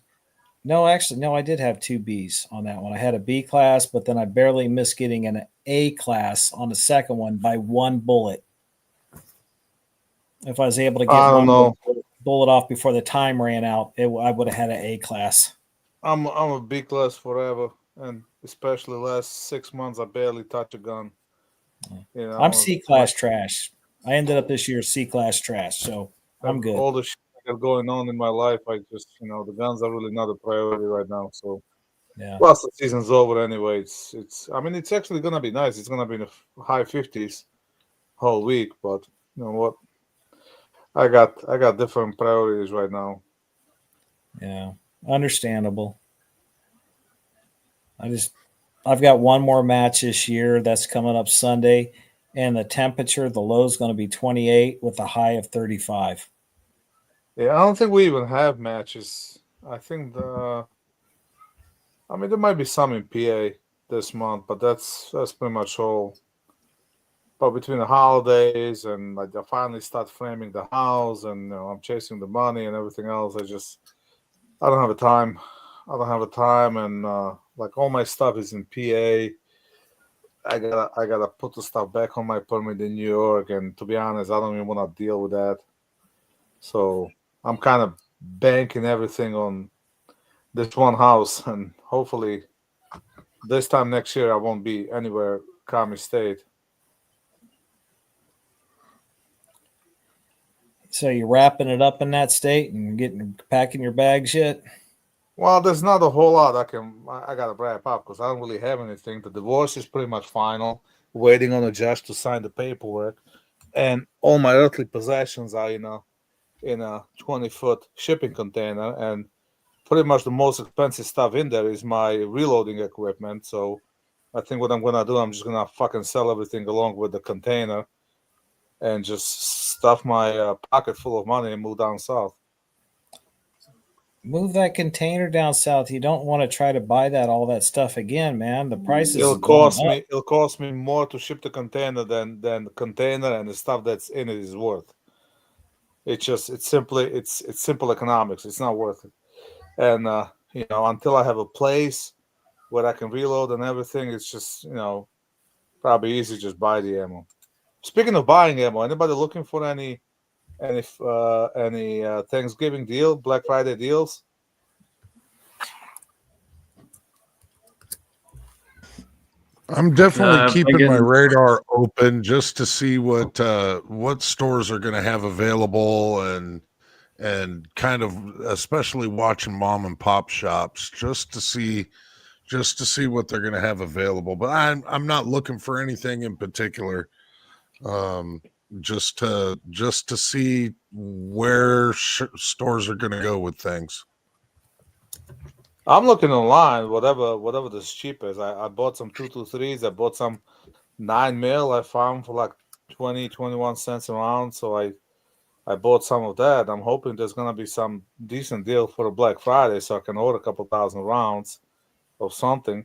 No, actually, no, I did have 2 Bs on that one. I had a B class, but then I barely missed getting an A class on the second one by 1 bullet. If I was able to get I don't know. bullet off before the time ran out, I would have had an A class. I'm a B class forever, and especially last 6 months I barely touch a gun. I'm C class trash. I ended up this year C class trash, so I'm good. All the shit I got going on in my life, I just the guns are really not a priority right now. So Yeah. plus the season's over anyway. It's I mean it's actually gonna be nice. It's gonna be in the high 50s whole week, but you know what? I got different priorities right now. Yeah, understandable. I've got one more match this year that's coming up Sunday, and the low is going to be 28 with a high of 35. Yeah, I don't think we even have matches. I think there might be some in PA this month, but that's pretty much all. But between the holidays and like I finally start framing the house and I'm chasing the money and everything else, I don't have the time. I don't have the time, and like all my stuff is in PA. I gotta put the stuff back on my permit in New York, and to be honest, I don't even want to deal with that. So I'm kind of banking everything on this one house, and hopefully this time next year I won't be anywhere county state. So you're wrapping it up in that state and packing your bags yet? Well, there's not a whole lot I gotta wrap up because I don't really have anything. The divorce is pretty much final. Waiting on a judge to sign the paperwork, and all my earthly possessions are in a 20-foot shipping container, and pretty much the most expensive stuff in there is my reloading equipment. So I think what I'm gonna do, I'm just gonna fucking sell everything along with the container, and just stuff my pocket full of money and move down south. Move that container down south. You don't want to try to buy all that stuff again, man. The prices It'll are going cost up. me. It'll cost me more to ship the container than the container and the stuff that's in it is worth. It's simple economics. It's not worth it. And until I have a place where I can reload and everything, it's just probably easy to just buy the ammo. Speaking of buying ammo, anybody looking for any Thanksgiving deal, Black Friday deals? I'm definitely keeping my again, radar open just to see what stores are going to have available, and kind of especially watching mom and pop shops just to see what they're going to have available. But I'm not looking for anything in particular. Just to see where stores are going to go with things. I'm looking online, whatever the cheapest. I bought some 223s. I bought some 9mm. I found for like 21 cents a round. So I bought some of that. I'm hoping there's gonna be some decent deal for a Black Friday, so I can order a couple thousand rounds of something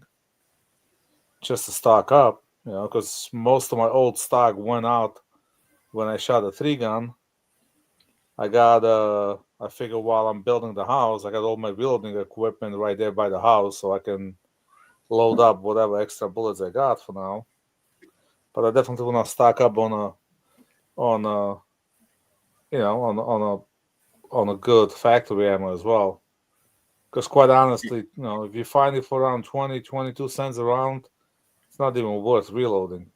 just to stock up. Because most of my old stock went out when I shot a 3-gun. I figure while I'm building the house, I got all my reloading equipment right there by the house, so I can load up whatever extra bullets I got for now. But I definitely want to stock up on a good factory ammo as well. Because quite honestly, if you find it for around 22 cents a round, it's not even worth reloading.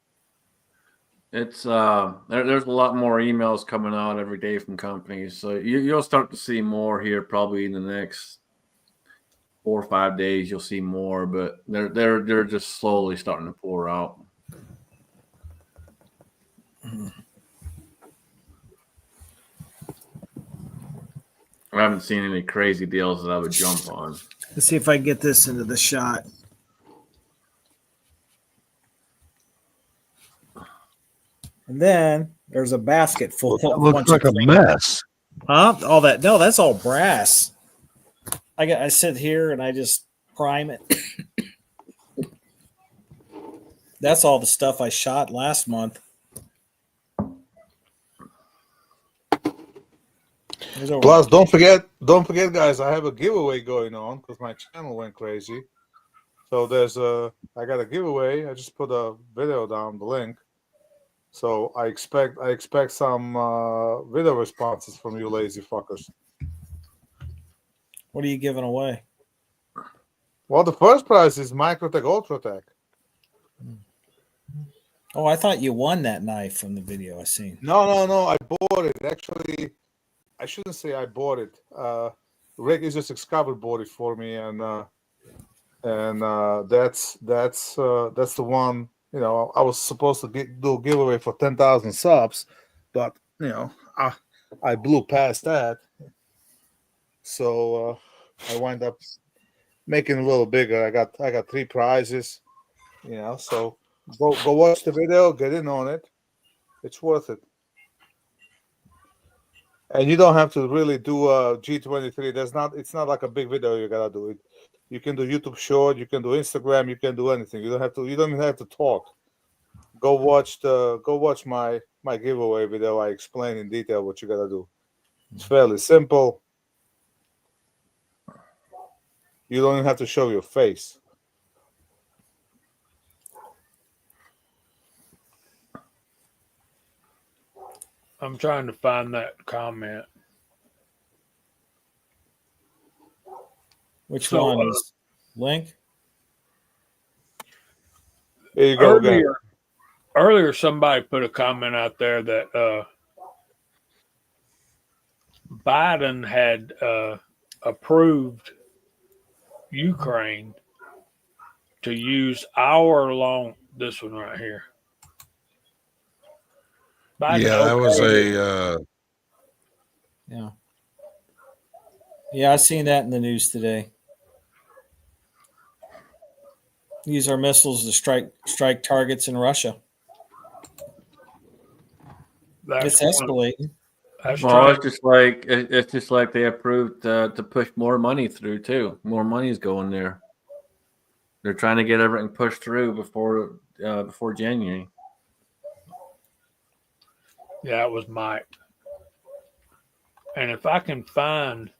it's there's a lot more emails coming out every day from companies, so you'll start to see more here probably in the next 4 or 5 days. You'll see more, but they're just slowly starting to pour out. I haven't seen any crazy deals that I would jump on. Let's see if I can get this into the shot. And then there's a basket full of Looks like a mess. Huh? All that? No, that's all brass. I sit here and I just prime it. That's all the stuff I shot last month. Plus, don't forget, guys, I have a giveaway going on because my channel went crazy. So I got a giveaway. I just put a video down, the link. So I expect some video responses from you lazy fuckers. What are you giving away? Well, the first prize is Microtech Ultratech. Oh, I thought you won that knife from the video I seen. No. I bought it. Actually, I shouldn't say I bought it. Rick is just Excalibur bought it for me, and that's the one. I was supposed to do a giveaway for 10,000 subs, but I blew past that, so I wind up making it a little bigger. I got 3 prizes, So go watch the video, get in on it. It's worth it. And you don't have to really do a G23. It's not like a big video you gotta do it. You can do YouTube short, you can do Instagram, you can do anything. You don't even have to talk. Go watch my giveaway video. I explain in detail what you gotta do. It's fairly simple. You don't even have to show your face. I'm trying to find that comment. Which So, one is link? Here you go again. Earlier, somebody put a comment out there that Biden had approved Ukraine to use this one right here. Biden Yeah, that was Yeah. Yeah, I seen that in the news today. Use our missiles to strike targets in Russia. That's It's escalating. That's Well, Trump. it's just like they approved to push more money through too. More money's going there. They're trying to get everything pushed through before January. Yeah, it was Mike. And if I can find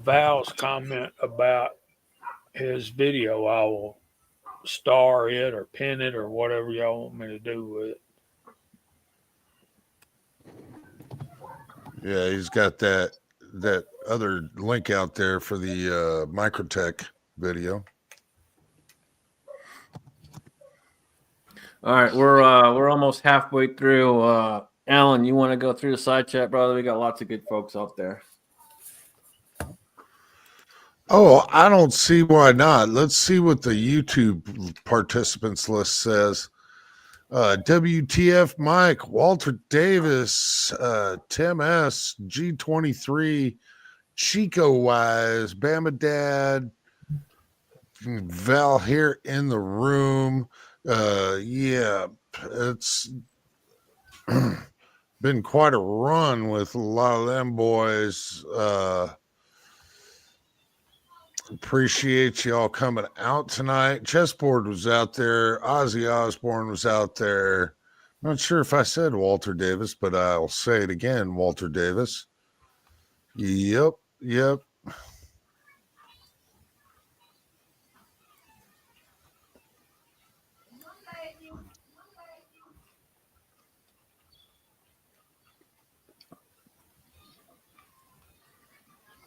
Val's comment about his video, I will star it or pin it or whatever y'all want me to do with it. Yeah, he's got that other link out there for the Microtech video. All right, we're almost halfway through. Alan, you want to go through the side chat, brother? We got lots of good folks out there. Oh, I don't see why not. Let's see what the YouTube participants list says. WTF Mike, Walter Davis, Tim S, G23, Chico Wise, Bama Dad, Val here in the room. Yeah, it's been quite a run with a lot of them boys. Appreciate y'all coming out tonight. Chessboard was out there. Ozzy Osbourne was out there. Not sure if I said Walter Davis, but I'll say it again, Walter Davis. Yep.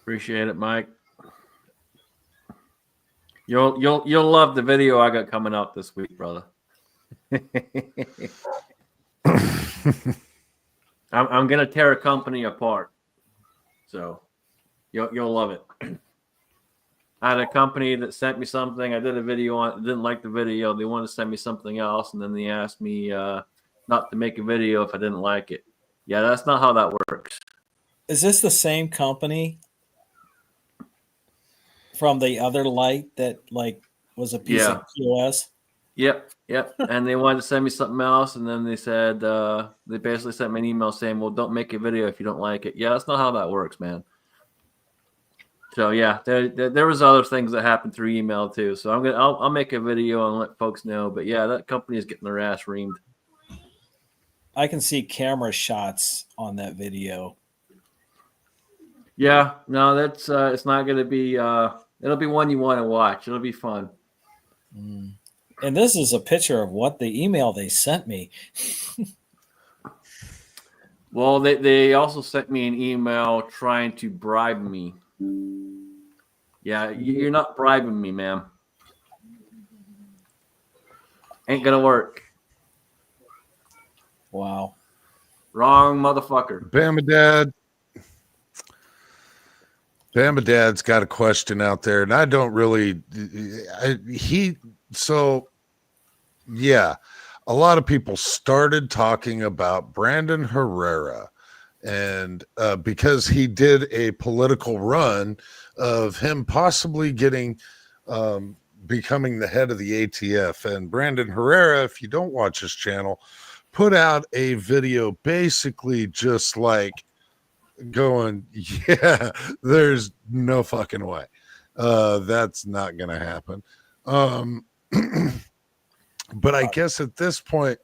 Appreciate it, Mike. You'll love the video I got coming out this week, brother. I'm gonna tear a company apart, so you'll love it. I had a company that sent me something. I did a video on. Didn't like the video. They wanted to send me something else, and then they asked me not to make a video if I didn't like it. Yeah, that's not how that works. Is this the same company from the other light that was a piece of POS? Yep. And they wanted to send me something else, and then they said they basically sent me an email saying, "Well, don't make a video if you don't like it." Yeah, that's not how that works, man. So yeah, there was other things that happened through email too. So I'll make a video and let folks know. But yeah, that company is getting their ass reamed. I can see camera shots on that video. Yeah, no, that's it's not going to be. It'll be one you want to watch. It'll be fun. And this is a picture of what the email they sent me. Well, they also sent me an email trying to bribe me. Yeah, you're not bribing me, ma'am. Ain't gonna work. Wow. Wrong motherfucker. Bama Dad's got a question out there, and I don't really. Yeah, a lot of people started talking about Brandon Herrera, and because he did a political run of him possibly getting becoming the head of the ATF, and Brandon Herrera, if you don't watch his channel, put out a video basically just like going, yeah, there's no fucking way that's not gonna happen. But I guess at this point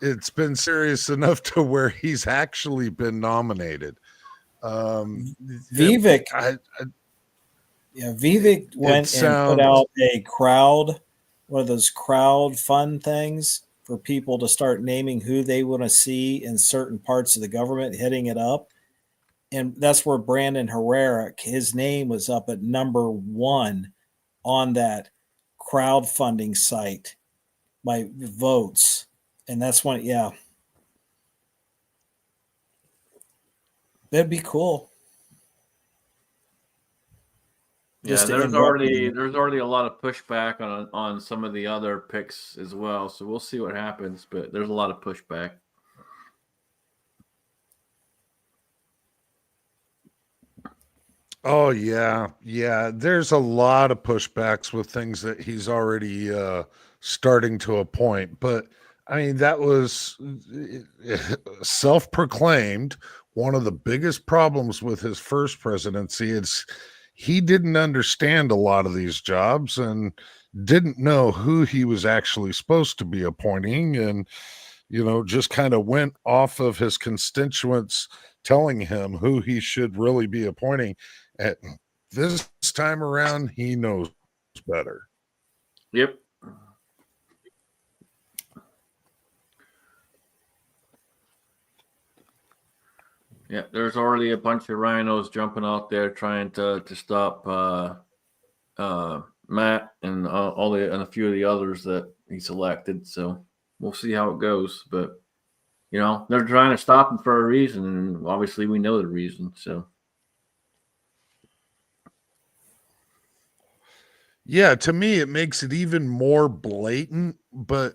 it's been serious enough to where he's actually been nominated. Vivek Vivek went and put out one of those crowd fund things for people to start naming who they want to see in certain parts of the government hitting it up. And that's where Brandon Herrera, his name was up at number 1 on that crowdfunding site by votes. And that's when, yeah. That'd be cool. Yeah, there's already a lot of pushback on some of the other picks as well. So we'll see what happens, but there's a lot of pushback. Oh yeah, yeah. There's a lot of pushbacks with things that he's already starting to appoint, but I mean that was self-proclaimed one of the biggest problems with his first presidency. Is he didn't understand a lot of these jobs and didn't know who he was actually supposed to be appointing, and just kind of went off of his constituents telling him who he should really be appointing. At this time around, he knows better. Yep. Yeah, there's already a bunch of rhinos jumping out there trying to stop Matt and a few of the others that he selected. So we'll see how it goes. But they're trying to stop him for a reason, and obviously we know the reason. So. Yeah, to me, it makes it even more blatant. But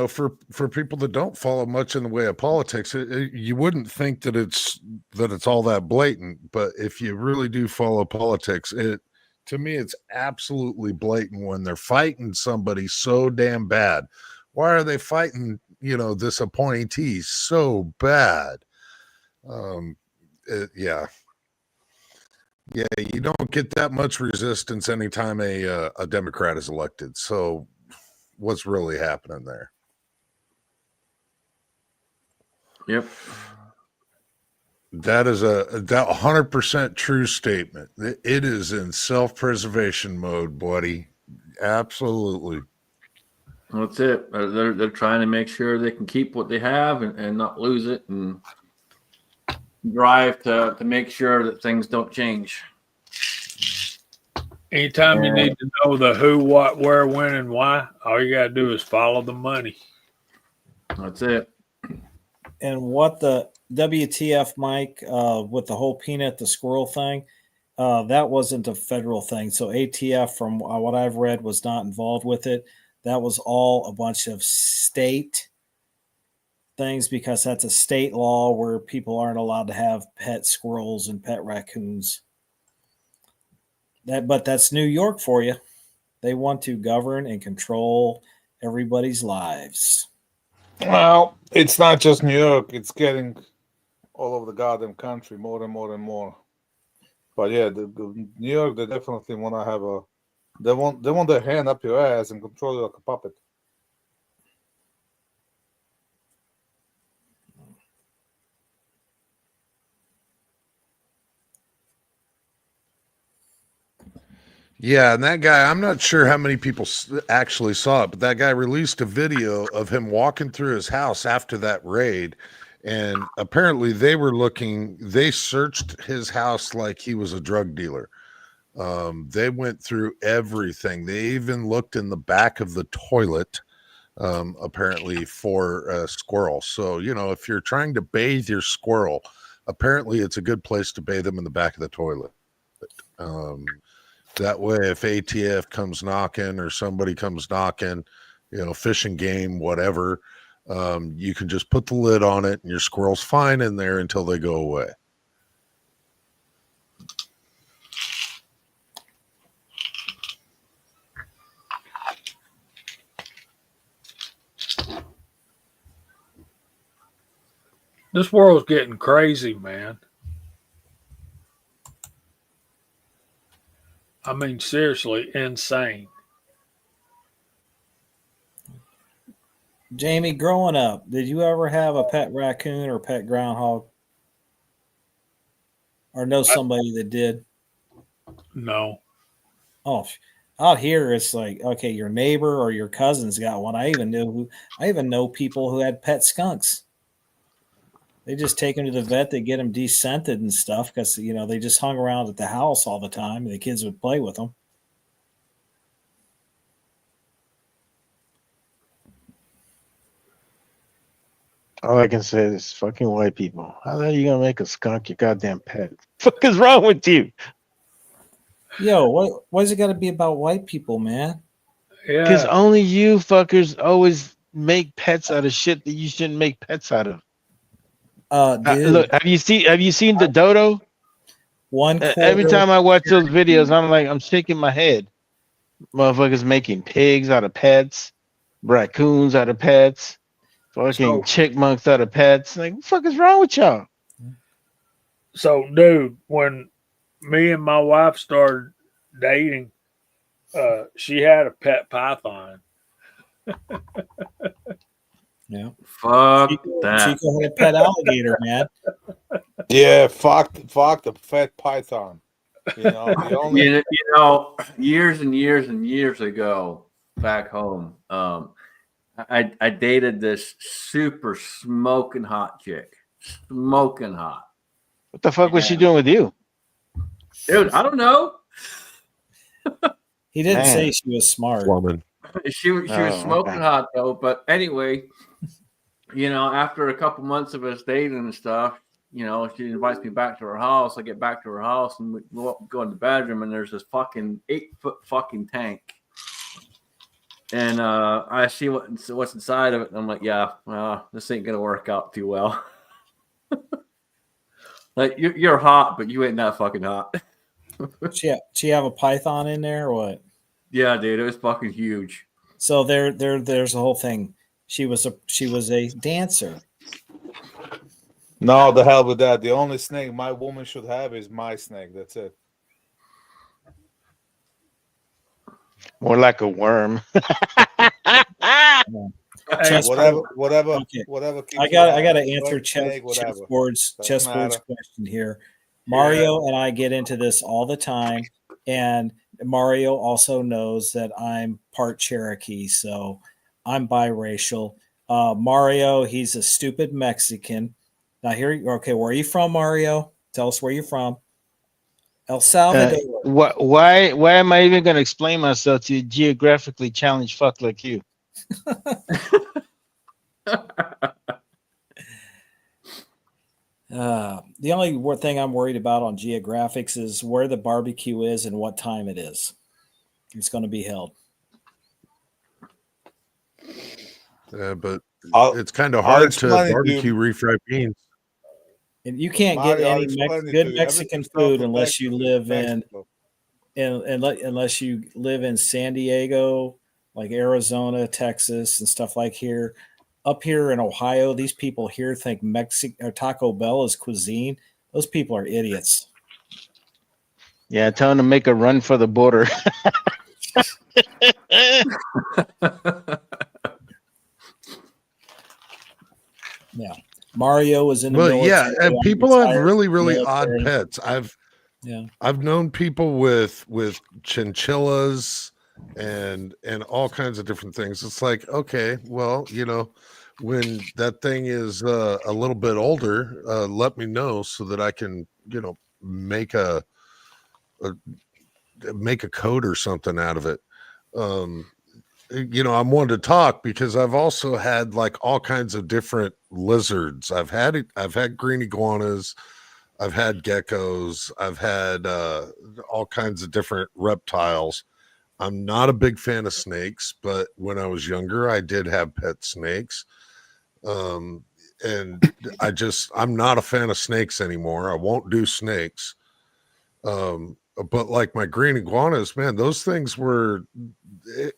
for people that don't follow much in the way of politics, you wouldn't think that it's all that blatant. But if you really do follow politics, to me, it's absolutely blatant when they're fighting somebody so damn bad. Why are they fighting, this appointee so bad? Yeah. Yeah, you don't get that much resistance anytime a Democrat is elected. So what's really happening there? Yep. That is a 100% true statement. It is in self-preservation mode, buddy. Absolutely. That's it. They're trying to make sure they can keep what they have and not lose it, and drive to make sure that things don't change. Anytime you need to know the who, what, where, when, and why, all you got to do is follow the money. That's it. And what the WTF, Mike, with the whole peanut the squirrel thing, that wasn't a federal thing. So ATF, from what I've read, was not involved with it. That was all a bunch of state things, because that's a state law where people aren't allowed to have pet squirrels and pet raccoons. But that's New York for you. They want to govern and control everybody's lives. Well, it's not just New York; it's getting all over the goddamn country, more and more and more. But yeah, the New York, they definitely want to have they want their hand up your ass and control you like a puppet. Yeah, and that guy, I'm not sure how many people actually saw it, but that guy released a video of him walking through his house after that raid. And apparently they searched his house like he was a drug dealer. They went through everything. They even looked in the back of the toilet, apparently, for a squirrel. So, if you're trying to bathe your squirrel, apparently it's a good place to bathe them in the back of the toilet. That way, if ATF comes knocking or somebody comes knocking, fishing game, whatever, you can just put the lid on it and your squirrel's fine in there until they go away. This world's getting crazy, man. I mean, seriously, insane. Jamie, growing up, did you ever have a pet raccoon or pet groundhog? Or know somebody that did? No. Oh, Out here, it's like, okay, your neighbor or your cousin's got one. I even know people who had pet skunks. They just take them to the vet. They get them descented and stuff because they just hung around at the house all the time, and the kids would play with them. All I can say is fucking white people. How the hell are you gonna make a skunk your goddamn pet? Fuck is wrong with you? Yo, why is it got to be about white people, man? Because Yeah. only you fuckers always make pets out of shit that you shouldn't make pets out of. Dude, Look, have you seen the dodo? one Every quarter. time I watch those videos, I'm shaking my head. Motherfuckers making pigs out of pets, raccoons out of pets, fucking So, chickmunks out of pets. Like, what the fuck is wrong with y'all? so, dude, when me and my wife started dating, she had a pet python. Yeah, Fuck that. Chico had a pet alligator, man. Yeah, fuck the fat python. The only You know, years and years and years ago, back home, I dated this super smoking hot chick, smoking hot. What the fuck was she And, doing with you? dude, I don't know. He didn't say Man. she was smart. Woman. She was Oh, smoking okay. hot though. But anyway, after a couple months of us dating and stuff, she invites me back to her house. I get back to her house and we go in the bedroom, and there's this fucking 8-foot fucking tank. And I see what's inside of it, and I'm like, yeah, this ain't gonna work out too well. Like you're hot, but you ain't that fucking hot. She have a python in there or what? Yeah, dude, it was fucking huge. So there's a whole thing. She was a dancer. No, the hell with that. The only snake my woman should have is my snake. That's it. More like a worm. Hey, Whatever. Okay. Whatever. I got to answer chessboard's Doesn't matter. question here. Mario and I get into this all the time, and Mario also knows that I'm part Cherokee, so I'm biracial. Mario, he's a stupid Mexican. Now okay, where are you from, Mario? Tell us where you're from. El Salvador. Why am I even gonna explain myself to a geographically challenged fuck like you? The only thing I'm worried about on geographics is where the barbecue is and what time it is. It's going to be held. Yeah, but I'll- it's kind of I'll hard to explain it to barbecue you. refried beans. And you can't Mario, get I'll any explain it to good you. Mexican Everything starts food with unless you live in Mexico. unless you live in San Diego, like Arizona, Texas, and stuff like here. Up here in Ohio, these people here think Mexican or Taco Bell is cuisine. Those people are idiots. Yeah, tell him to make a run for the border. Yeah, Mario was in the Well, military. yeah, and I'm people have retired really, from the really odd military. pets. Yeah. I've known people with chinchillas and all kinds of different things. It's like, okay, well, when that thing is a little bit older, let me know so that I can, make a coat or something out of it. I'm one to talk because I've also had like all kinds of different lizards. I've had green iguanas, I've had geckos, I've had all kinds of different reptiles. I'm not a big fan of snakes, but when I was younger, I did have pet snakes. And I'm not a fan of snakes anymore. I won't do snakes. But like my green iguanas, man, those things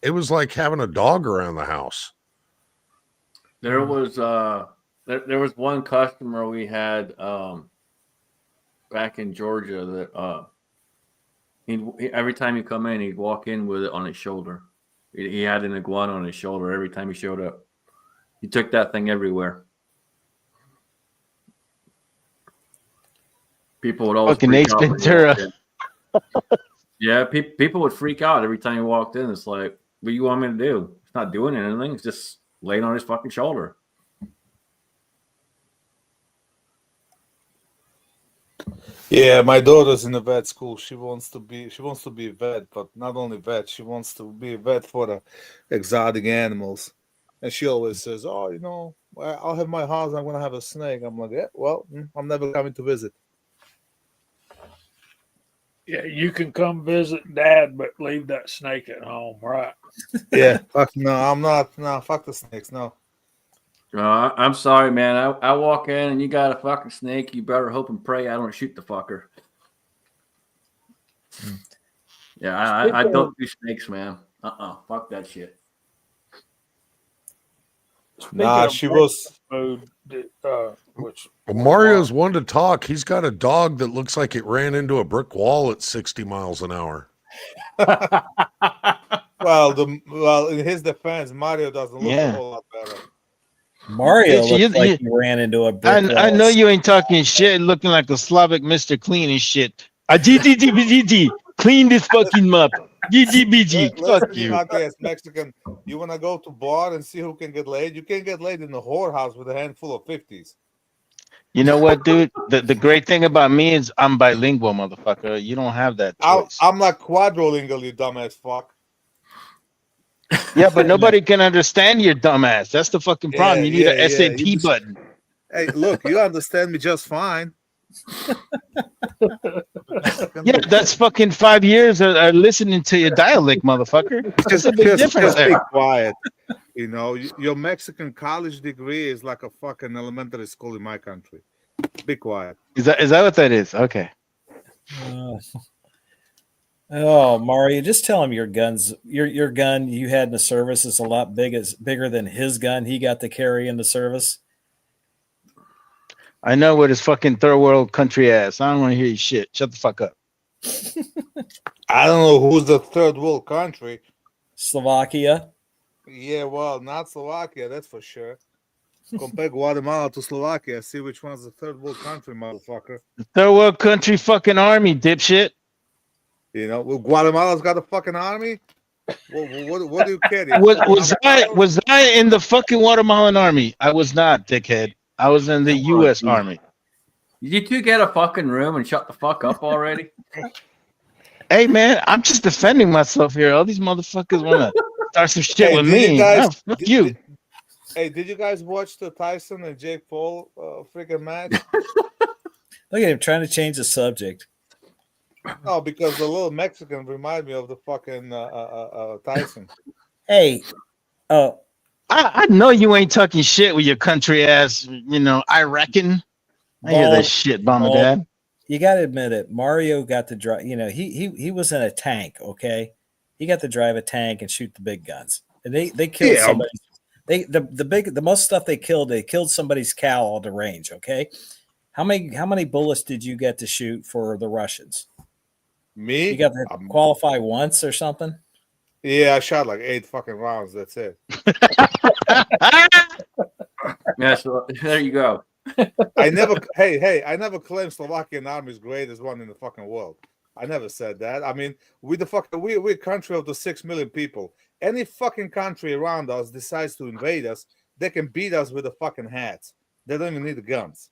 it was like having a dog around the house. There was there was one customer we had back in Georgia that every time he come in, he'd walk in with it on his shoulder. He had an iguana on his shoulder every time he showed up. He took that thing everywhere. People would always Fucking freak Ace out when he walked Ventura. in. Yeah, people would freak out every time he walked in. It's like, what do you want me to do? It's not doing anything. It's just laying on his fucking shoulder. Yeah, my daughter's in a vet school. She wants to be a vet, but not only vet, she wants to be a vet for the exotic animals. And she always says, "Oh, I'll have my house. I'm gonna have a snake." I'm like, "Yeah, well, I'm never coming to visit." Yeah, you can come visit Dad, but leave that snake at home, right? Yeah, fuck no, I'm not. No, fuck the snakes. No. I'm sorry, man. I walk in and you got a fucking snake. You better hope and pray I don't shoot the fucker. Yeah, I don't do snakes, man. Fuck that shit. Nah, she was. Food, which Well, Mario's one to talk. He's got a dog that looks like it ran into a brick wall at 60 miles an hour. Well, in his defense, Mario doesn't look a whole lot better. Mario Bitch, looks like he ran into a brick wall. I know you ain't talking shit, looking like a Slavic Mr. Clean and shit. Clean this fucking mop. GGBG. Fuck you. As Mexican, you wanna go to bar and see who can get laid? You can't get laid in the whorehouse with a handful of 50s. You know what, dude? The great thing about me is I'm bilingual, motherfucker. You don't have that choice. I'm like quadrilingual, you dumbass fuck. Yeah, but nobody can understand your dumbass. That's the fucking problem. You need a SAT button. Hey, look, you understand me just fine. Yeah, that's fucking 5 years of listening to your dialect, motherfucker. That's a big difference Be there. quiet. Your Mexican college degree is like a fucking elementary school in my country. Be quiet. Is that what that is? Okay. Oh, Mario, just tell him your gun you had in the service is a lot bigger than his gun he got to carry in the service. I know what his fucking third world country ass. I don't want to hear your shit. Shut the fuck up. I don't know who's the third world country. Slovakia. Yeah, well, not Slovakia, that's for sure. Compare Guatemala to Slovakia. See which one's the third world country, motherfucker. The third world country fucking army, dipshit. Well, Guatemala's got a fucking army. What are you kidding? Was I in the fucking Guatemalan army? I was not, dickhead. I was in the U.S. Army. Did you two get a fucking room and shut the fuck up already? Hey, man, I'm just defending myself here. All these motherfuckers want to start some shit with me. Fuck you. Did you guys watch the Tyson and Jake Paul freaking match? Look at him trying to change the subject. No, because the little Mexican remind me of the fucking Tyson. Hey, I know you ain't talking shit with your country ass, I reckon. I hear that shit, Bomber Dad. You got to admit it. Mario got to drive, he was in a tank, okay? He got to drive a tank and shoot the big guns. And they killed somebody. The most stuff they killed somebody's cow on the range, okay? How many bullets did you get to shoot for the Russians? Me? You got to qualify once or something? Yeah, I shot like 8 fucking rounds. That's it. Yeah, so there you go. I never claimed Slovakian army is greatest one in the fucking world. I never said that. I mean, we're a country of the 6 million people. Any fucking country around us decides to invade us, they can beat us with the fucking hats. They don't even need the guns.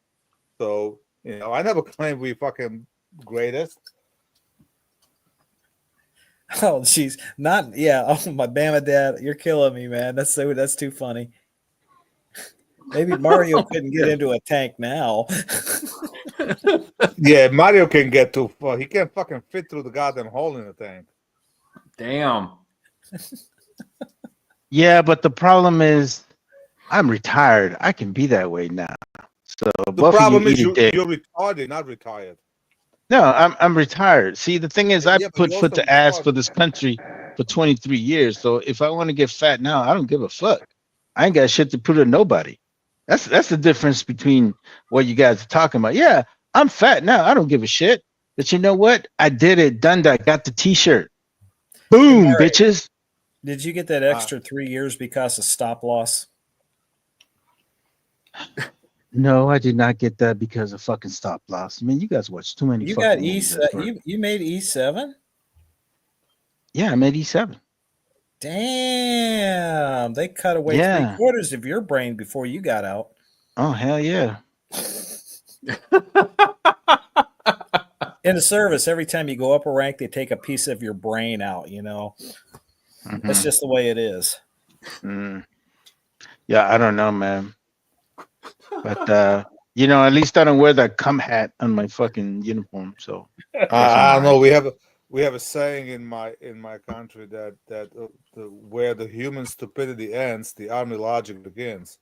So, I never claimed we fucking greatest. Oh, jeez. Not, yeah. Oh, my Bama Dad, you're killing me, man. That's too funny. Maybe Mario couldn't get into a tank now. Yeah, Mario can get too far. He can't fucking fit through the goddamn hole in the tank. Damn. Yeah, but the problem is I'm retired. I can be that way now. So the problem is you're retarded, not retired. No, I'm retired. See, the thing is, I put foot to ass for this country for 23 years. So if I want to get fat now, I don't give a fuck. I ain't got shit to prove to nobody. That's the difference between what you guys are talking about. Yeah, I'm fat now. I don't give a shit. But you know what? I did it. Done that. Got the T-shirt. Boom, bitches. Did you get that extra 3 years because of stop loss? No, I did not get that because of fucking stop loss. I mean, you guys watch too many. You got E7. You made E7. Yeah, I'm 87. Damn, they cut away Yeah. 3/4 of your brain before you got out. Oh, hell yeah. In the service, every time you go up a rank, they take a piece of your brain out. That's Mhm. just the way it is. Mm. Yeah, I don't know, man. But at least I don't wear that cum hat on my fucking uniform. So I don't all know. right. We have a saying in my country that where the human stupidity ends, the army logic begins.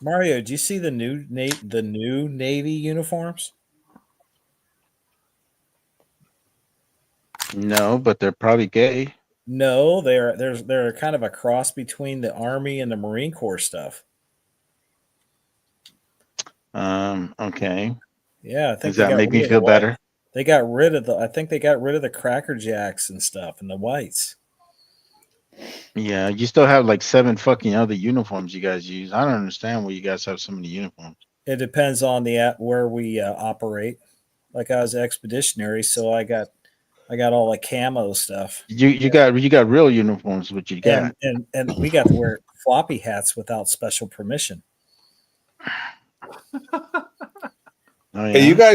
Mario, do you see the new Navy uniforms? No, but they're probably gay. No, they're kind of a cross between the Army and the Marine Corps stuff. Okay. Yeah, I think Does they that got make me rid of the feel white. better? They got rid of the. I think they got rid of the Cracker Jacks and stuff and the whites. Yeah, you still have like 7 fucking other uniforms you guys use. I don't understand why you guys have so many uniforms. It depends on where we operate. Like I was expeditionary, so I got all the camo stuff, You got real uniforms, what you got. and we got to wear floppy hats without special permission. Oh Hey, yeah.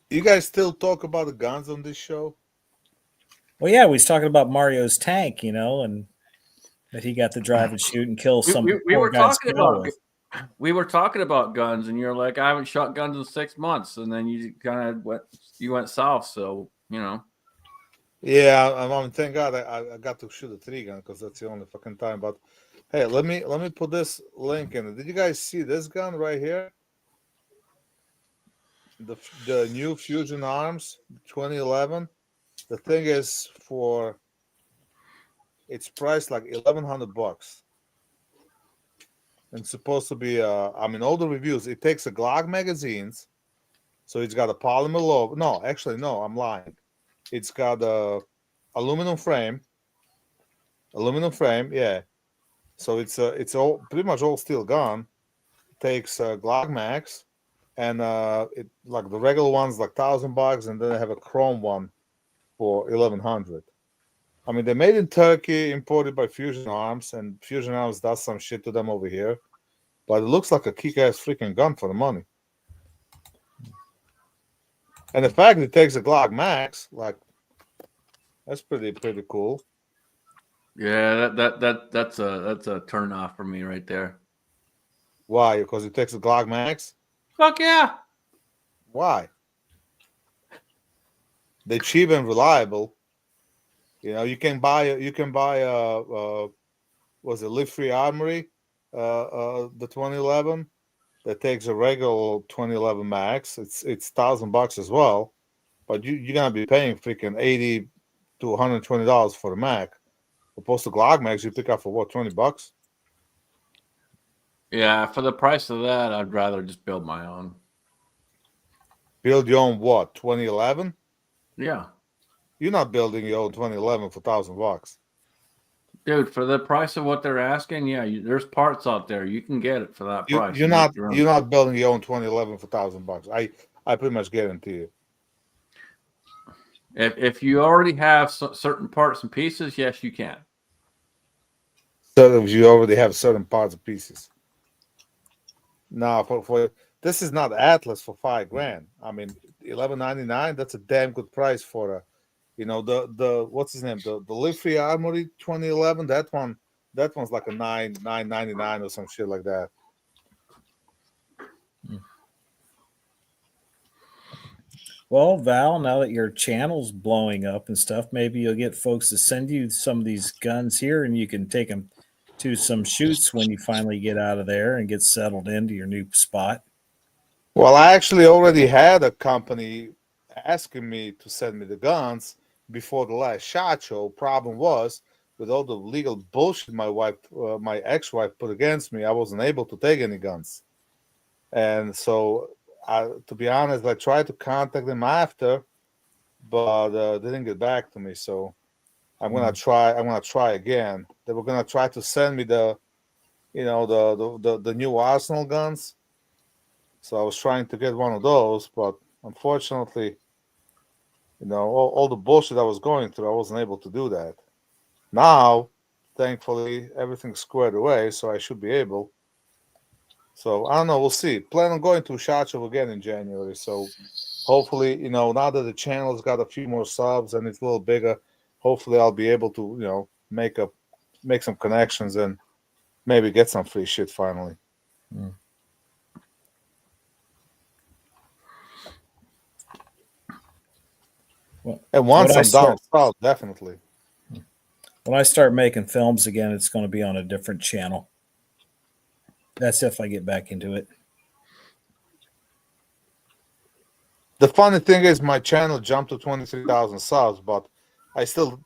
you guys still talk about the guns on this show? Well, yeah, we was talking about Mario's tank, and that he got to drive and shoot and kill some We poor were guy's talking cow about with. we were talking about guns, and you're like, I haven't shot guns in 6 months, and then you kind of went south. So Yeah, thank God I got to shoot a 3 gun because that's the only fucking time. But hey, let me put this link in. Did you guys see this gun right here? The new Fusion Arms 2011. The thing is it's priced like $1,100. And it's supposed to be all the reviews. It takes a Glock magazines, so it's got a polymer logo. No, actually, no, I'm lying. It's got a aluminum frame. Yeah. So it's all pretty much all steel gun. It takes Glock mags, and it like the regular ones like $1,000, and then they have a chrome one for 1,100. I mean, they're made in Turkey, imported by Fusion Arms, and Fusion Arms does some shit to them over here. But it looks like a kick-ass freaking gun for the money. And the fact that it takes a Glock Max, like, that's pretty cool. yeah, that's a turn off for me right there. Why? Because it takes a Glock Max? Fuck yeah. Why? They're cheap and reliable. You can buy was it Live Free Armory, the 2011 that takes a regular 2011 Max. It's $1,000 as well, but you're gonna be paying freaking $80 to $120 for the Mac. Opposed to Glock Max, you pick up for what, $20? Yeah, for the price of that, I'd rather just build my own. Build your own what? 2011? Yeah, You're not building your own 2011 for $1,000. dude, for the price of what they're asking, yeah, there's parts out there you can get it for that price. You're and make not your own. you're not building your own 2011 for $1,000. I pretty much guarantee you. If you already have certain parts and pieces, yes, you can. So if you already have certain parts and pieces. Now for this is not Atlas for $5,000. I mean, $1,199. That's a damn good price for the what's his name, the Live Free Armory 2011. That one's like a $999 or some shit like that. Well, Val, now that your channel's blowing up and stuff, maybe you'll get folks to send you some of these guns here, and you can take them to some shoots when you finally get out of there and get settled into your new spot. Well, I actually already had a company asking me to send me the guns before the last SHOT Show. Problem was, with all the legal bullshit my ex-wife put against me, I wasn't able to take any guns. And so, to be honest, I tried to contact them after, but they didn't get back to me. So I'm gonna try. I'm gonna try again. They were gonna try to send me the new Arsenal guns. So I was trying to get one of those, but unfortunately, all the bullshit I was going through, I wasn't able to do that. Now, thankfully, everything's squared away, so I should be able. So I don't know. We'll see. Plan on going to SHOT Show again in January. So hopefully, now that the channel's got a few more subs and it's a little bigger, hopefully I'll be able to, make some connections and maybe get some free shit finally. Mm. And once When I I'm down start- south, definitely. When I start making films again, it's going to be on a different channel. That's if I get back into it. The funny thing is, my channel jumped to 23,000 subs, but I still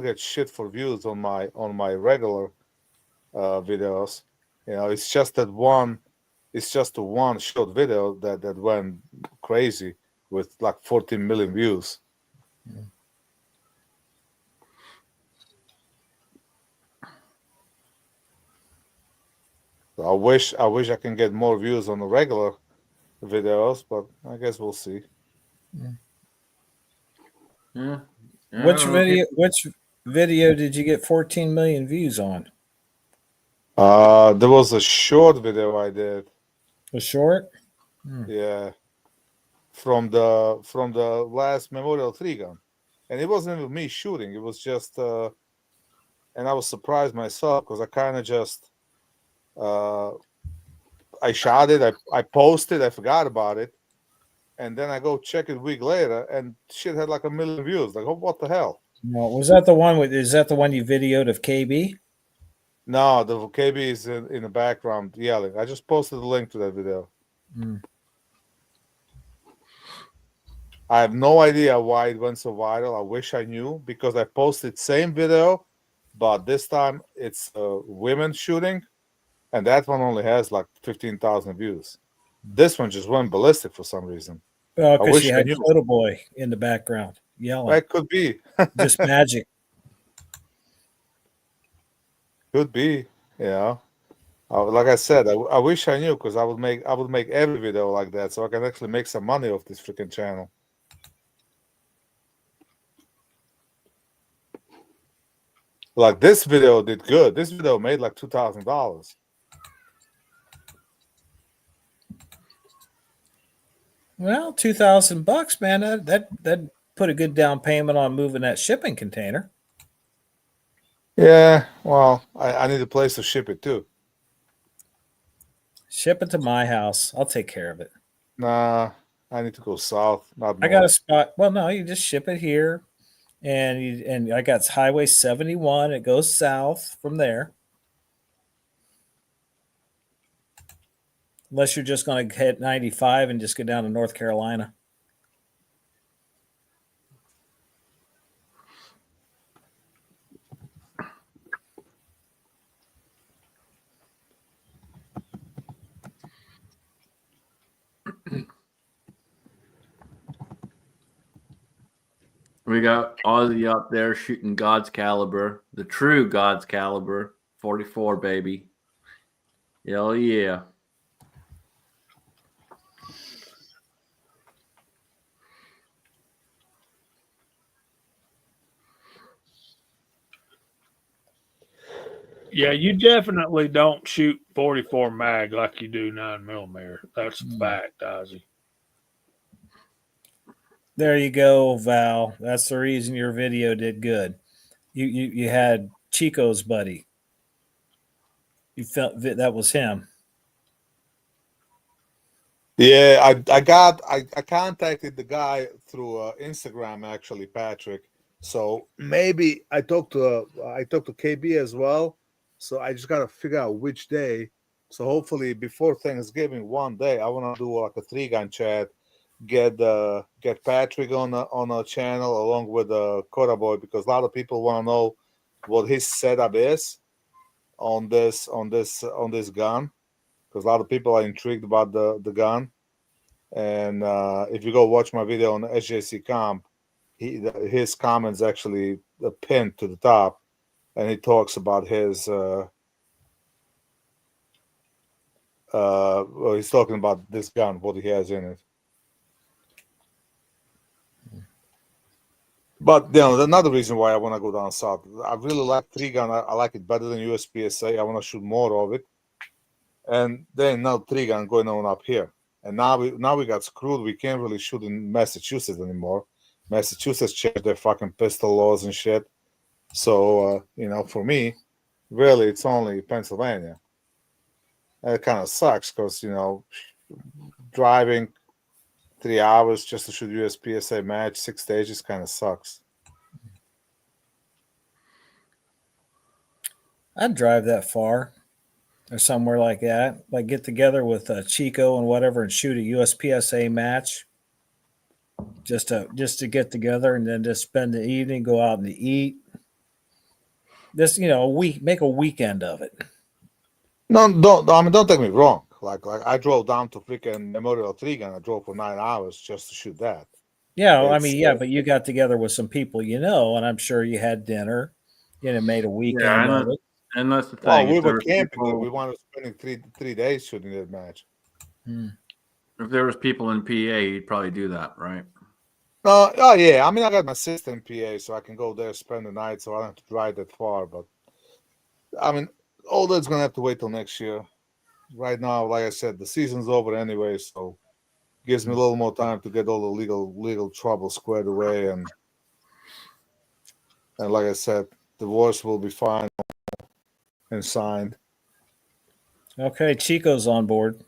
get shit for views on my regular videos. It's just that one. It's just a one short video that went crazy with like 14 million views. Mm. So I wish I can get more views on the regular videos, but I guess we'll see. Yeah. Which video did you get 14 million views on? There was a short video I did. A short? Yeah. From the last Memorial 3 gun. And it wasn't even me shooting. It was just and I was surprised myself because I kind of just I shot it, I posted, I forgot about it, and then I go check it a week later, and shit had like 1 million views. Like, oh, what the hell? No, was that the one is that the one you videoed of KB? No, the KB is in the background yelling. I just posted the link to that video. Mm. I have no idea why it went so viral. I wish I knew because I posted same video, but this time it's women shooting, and that one only has like 15,000 views. This one just went ballistic for some reason. Well, I because wish you I had knew. Photo Boy in the background yelling. That could be. Just magic. Could be. Like I said, I wish I knew because I would make every video like that so I can actually make some money off this freaking channel. Like this video did good. This video made like $2,000. Well, $2,000, man. That put a good down payment on moving that shipping container. Yeah, well, I need a place to ship it too. Ship it to my house. I'll take care of it. Nah, I need to go south, not north. I got a spot. Well, no, you just ship it here, and I got Highway 71. It goes south from there. Unless you're just going to hit 95 and just go down to North Carolina. We got Ozzy out there shooting God's caliber, the true God's caliber, 44, baby. Hell yeah. Yeah, you definitely don't shoot 44 mag like you do 9mm. That's a fact, Ozzy. There you go, Val. That's the reason your video did good. You had Chico's buddy. You felt that was him. Yeah, I contacted the guy through Instagram actually, Patrick. So maybe I talked to KB as well. So I just gotta figure out which day. So hopefully before Thanksgiving, one day I want to do like a 3-gun chat. Get Patrick on a channel along with Cora Boy because a lot of people want to know what his setup is on this gun because a lot of people are intrigued about the gun. And if you go watch my video on SJC Comp, his comments actually pinned to the top, and he talks about his. Well, he's talking about this gun, what he has in it. But another reason why I want to go down south, I really like 3-gun. I like it better than USPSA. I want to shoot more of it. And then now 3-gun going on up here. And now we got screwed. We can't really shoot in Massachusetts anymore. Massachusetts changed their fucking pistol laws and shit. So for me, really, it's only Pennsylvania. And it kind of sucks because driving 3 hours just to shoot USPSA match 6 stages kind of sucks. I'd drive that far or somewhere like that. Like get together with Chico and whatever and shoot a USPSA match. Just to get together and then just spend the evening, go out and eat. This, a week, make a weekend of it. No, don't take me wrong. Like I drove down to freaking Memorial 3-gun. I drove for 9 hours just to shoot that. Yeah, but you got together with some people, and I'm sure you had dinner, made a weekend of it. And that's the thing. Well, we were camping. We wanted to spending three days shooting that match. If there was people in PA, you'd probably do that, right? Oh yeah. I mean, I got my sister in PA, so I can go there, spend the night, so I don't have to drive that far. But I mean, all that's gonna have to wait till next year. Right now, like I said, the season's over anyway, so gives me a little more time to get all the legal trouble squared away, and like I said, divorce will be fine and signed. Okay, Chico's on board.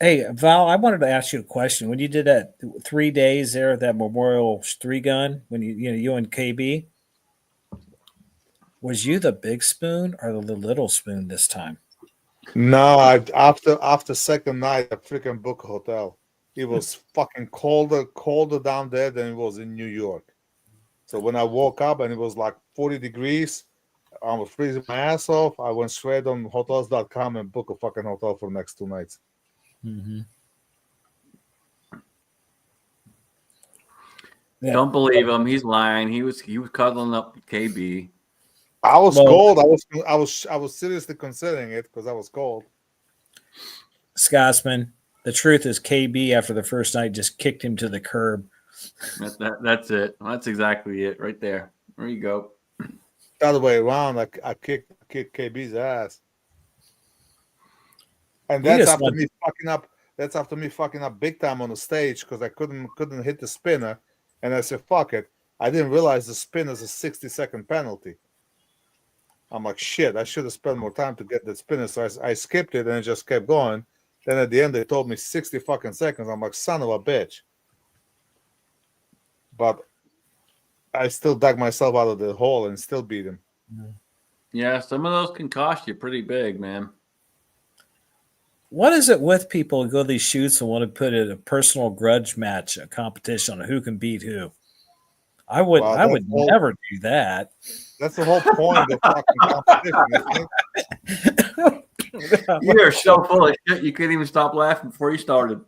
Hey, Val, I wanted to ask you a question. When you did that 3 days there at that Memorial 3-gun, when you and KB, was you the big spoon or the little spoon this time? No, after second night, I freaking booked a hotel. It was fucking colder down there than it was in New York. So when I woke up and it was like 40 degrees, I was freezing my ass off. I went straight on hotels.com and booked a fucking hotel for the next 2 nights. Mm-hmm. Yeah. Don't believe him. He's lying. He was cuddling up with KB. I was cold. I was seriously considering it because I was cold. Scotsman, the truth is KB after the first night just kicked him to the curb. That's it. That's exactly it right there. There you go. The other way around, I kicked KB's ass. And that's after me fucking up. That's after me fucking up big time on the stage because I couldn't hit the spinner. And I said, fuck it. I didn't realize the spinner's a 60-second penalty. I'm like, shit, I should have spent more time to get that spinner. So I skipped it and it just kept going. Then at the end, they told me 60 fucking seconds. I'm like, son of a bitch. But I still dug myself out of the hole and still beat him. Yeah, some of those can cost you pretty big, man. What is it with people who go to these shoots and want to put in a personal grudge match, a competition on who can beat who? I would never do that. That's the whole point of fucking competition, isn't it? You're so full of shit, you couldn't even stop laughing before you started.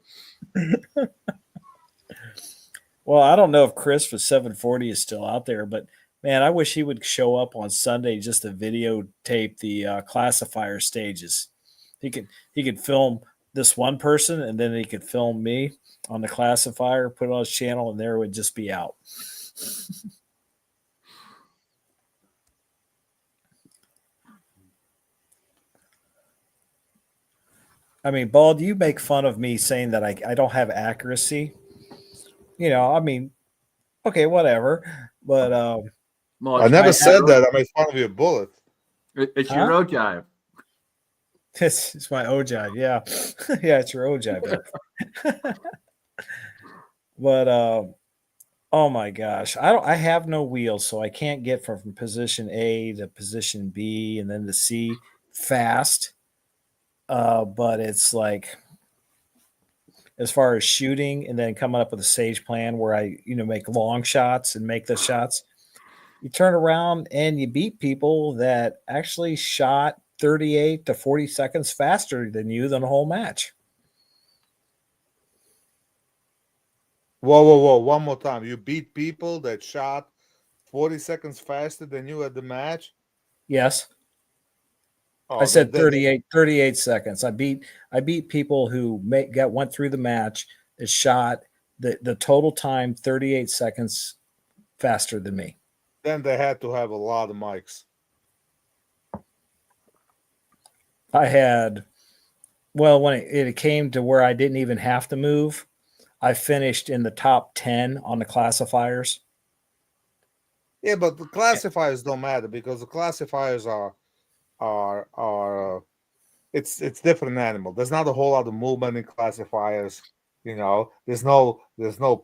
Well, I don't know if Chris for 740 is still out there, but man, I wish he would show up on Sunday just to videotape the classifier stages. He could film this one person, and then he could film me on the classifier, put it on his channel, and there it would just be out. I mean, Bald, you make fun of me saying that I don't have accuracy. I mean, okay, whatever. But well, I never said that. I made fun of your bullet. It's your ojive. It's my ojive, yeah. Yeah, it's your ojive. But oh my gosh, I have no wheels, so I can't get from position A to position B and then to C fast. But it's like, as far as shooting and then coming up with a stage plan where I, make long shots and make the shots, you turn around and you beat people that actually shot 38 to 40 seconds faster than you the whole match. Whoa. One more time. You beat people that shot 40 seconds faster than you at the match? Yes. Oh, I said 38 seconds. I beat people who went through the match that shot the total time 38 seconds faster than me. Then they had to have a lot of mics. I had, well, when it came to where I didn't even have to move, I finished in the top 10 on the classifiers. Yeah, but the classifiers don't matter because the classifiers are it's different animal. There's not a whole lot of movement in classifiers. You know, there's no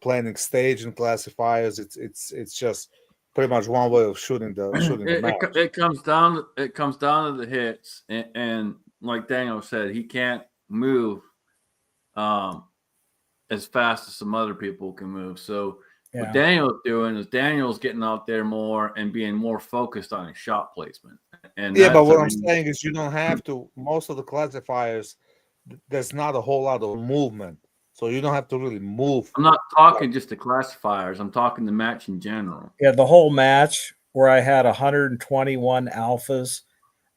planning stage in classifiers. It's just pretty much one way of shooting the match. It comes down to the hits, and like Daniel said, he can't move as fast as some other people can move. So what Daniel's doing is Daniel's getting out there more and being more focused on his shot placement. And yeah, but what I'm saying is you don't have to. Most of the classifiers, there's not a whole lot of movement, so you don't have to really move. I'm not talking just the classifiers. I'm talking the match in general. Yeah, the whole match where I had 121 alphas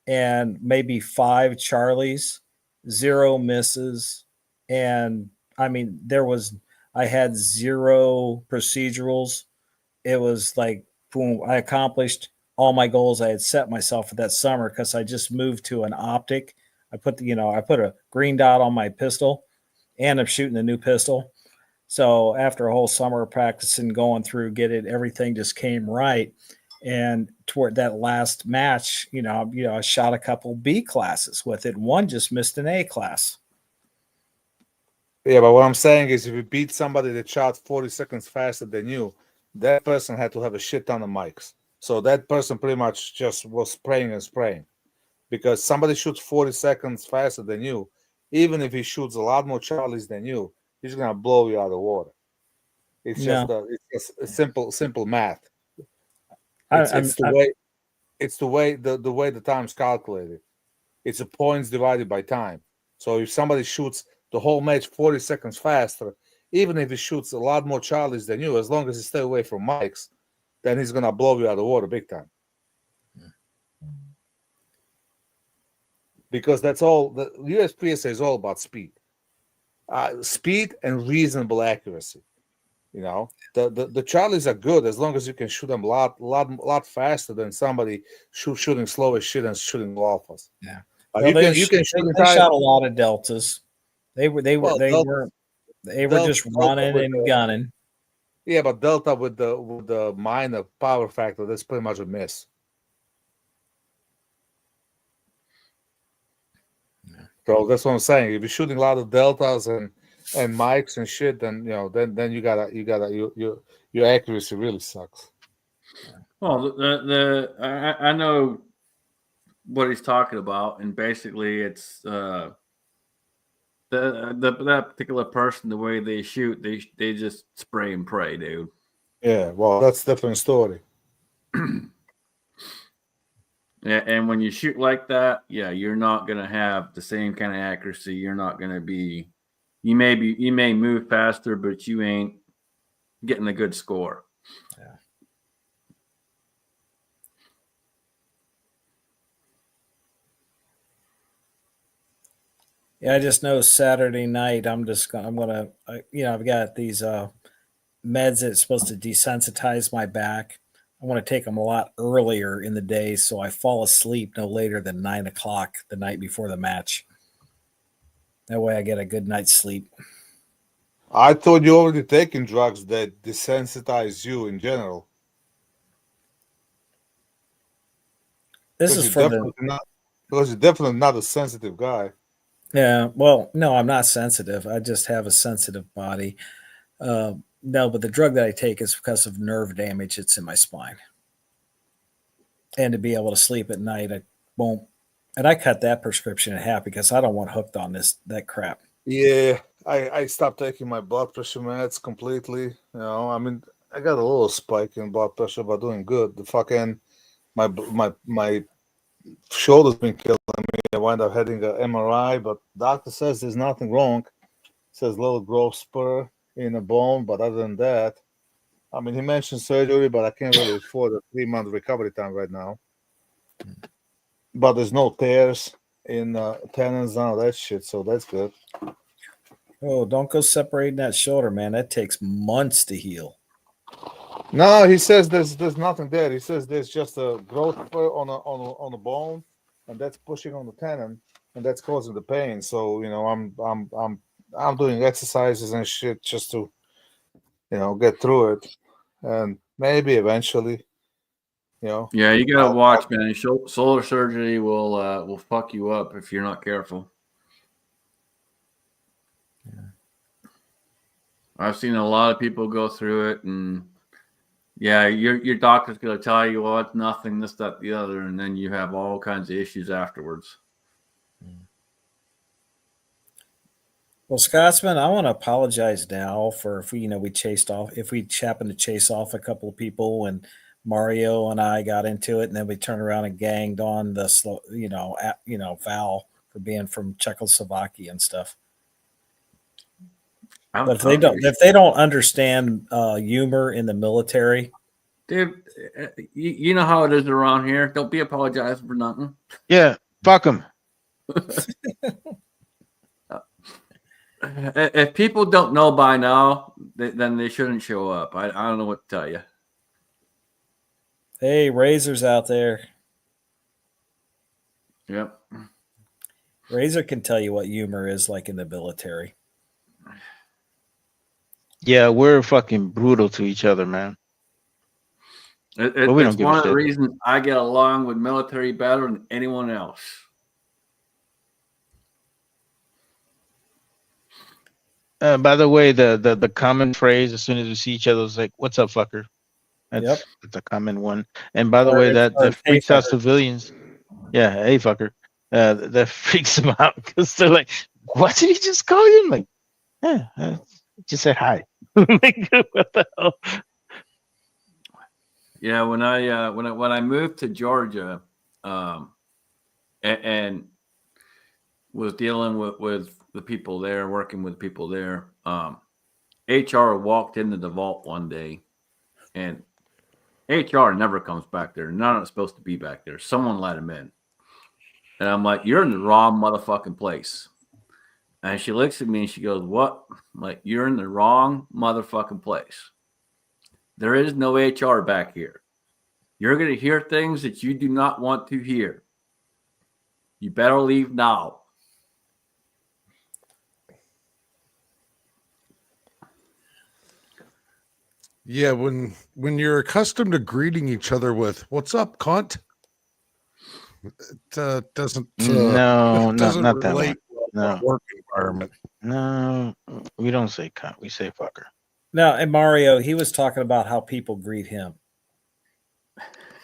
and maybe 5 Charlies, 0 misses, and I mean I had 0 procedurals. It was like boom, I accomplished all my goals I had set myself for that summer because I just moved to an optic. I put a green dot on my pistol, and I'm shooting a new pistol. So after a whole summer of practicing, going through, everything just came right. And toward that last match, I shot a couple B classes with it. One just missed an A class. Yeah, but what I'm saying is if you beat somebody that shot 40 seconds faster than you, that person had to have a shit ton of mics. So that person pretty much just was spraying and spraying. Because somebody shoots 40 seconds faster than you, even if he shoots a lot more Charlies than you, he's gonna blow you out of the water. It's just a simple math. It's the way the time's calculated. It's a points divided by time. So if somebody shoots the whole match 40 seconds faster, even if he shoots a lot more Charlies than you, as long as he stay away from mics, then he's gonna blow you out of the water big time. Because that's all the USPSA is all about speed. Speed and reasonable accuracy. You know, the Charlies are good as long as you can shoot them a lot faster than somebody shooting slow as shit and shooting alphas. Yeah, you can shoot. They shot a lot of deltas. They were just running and gunning. Yeah, but delta with the minor power factor, that's pretty much a miss. So that's what I'm saying. If you're shooting a lot of deltas and mics and shit, then then your accuracy really sucks. Well, I know what he's talking about, and basically it's that particular person, the way they shoot, they just spray and pray, dude. Yeah, well, that's a different story. Yeah, and when you shoot like that, yeah, you're not gonna have the same kind of accuracy. You're not gonna be. You may move faster, but you ain't getting a good score. Yeah. Yeah, I just know Saturday night I've got these meds that's supposed to desensitize my back. I want to take them a lot earlier in the day so I fall asleep no later than 9 o'clock the night before the match. That way I get a good night's sleep. I thought you already taken drugs that desensitize you in general. This is for because you're definitely not a sensitive guy. Yeah, well, no, I'm not sensitive. I just have a sensitive body. No, but the drug that I take is because of nerve damage. It's in my spine. And to be able to sleep at night, I won't. And I cut that prescription in half because I don't want hooked on that crap. Yeah, I stopped taking my blood pressure meds completely. I mean, I got a little spike in blood pressure, but doing good. The fucking my shoulder's been killing me. I wind up having an MRI, but doctor says there's nothing wrong. Says little growth spur in a bone, but other than that, I mean, he mentioned surgery, but I can't really afford a 3-month recovery time right now. But there's no tears in tendons, none of that shit, so that's good. Oh, don't go separating that shoulder, man. That takes months to heal. No, he says there's nothing there. He says there's just a growth on a bone, and that's pushing on the tendon, and that's causing the pain. So I'm doing exercises and shit just to get through it, and maybe eventually, Yeah, you gotta I'll- watch, man. Solar surgery will fuck you up if you're not careful. I've seen a lot of people go through it, and yeah, your doctor's gonna tell you, well, it's nothing, this, that, the other, and then you have all kinds of issues afterwards. Well, Scotsman, I want to apologize now for if we happened to chase off a couple of people and Mario and I got into it, and then we turned around and ganged on the Val for being from Czechoslovakia and stuff. But if they don't understand humor in the military, dude, you know how it is around here. Don't be apologizing for nothing. Yeah, fuck them. If people don't know by now, then they shouldn't show up. I don't know what to tell you. hey, Razor's out there. Yep. Razor can tell you what humor is like in the military. Yeah, we're fucking brutal to each other, man. But we don't it's give a one of the shit. reasons I get along with military better than anyone else. By the way, the common phrase as soon as we see each other is like, "What's up, fucker?" That's a common one. And by the way, that Hey, freaks out fucker. civilians. Yeah, hey, fucker. That freaks them out because they're like, "What did he just call you?" I'm like, yeah, just said hi. Like, what the hell? Yeah, when I moved to Georgia, and was dealing with the people there, working with people there, HR walked into the vault one day, and HR never comes back there. Not supposed to be back there. Someone let him in, and I'm like, "You're in the wrong motherfucking place." And she looks at me and she goes, "What?" I'm like, "You're in the wrong motherfucking place. There is no HR back here. You're going to hear things that you do not want to hear. You better leave now." Yeah, when you're accustomed to greeting each other with "What's up, cunt," it doesn't No, doesn't not that relate one. to our No, work environment. no, we don't say cunt. We say fucker. No, and Mario, he was talking about how people greet him.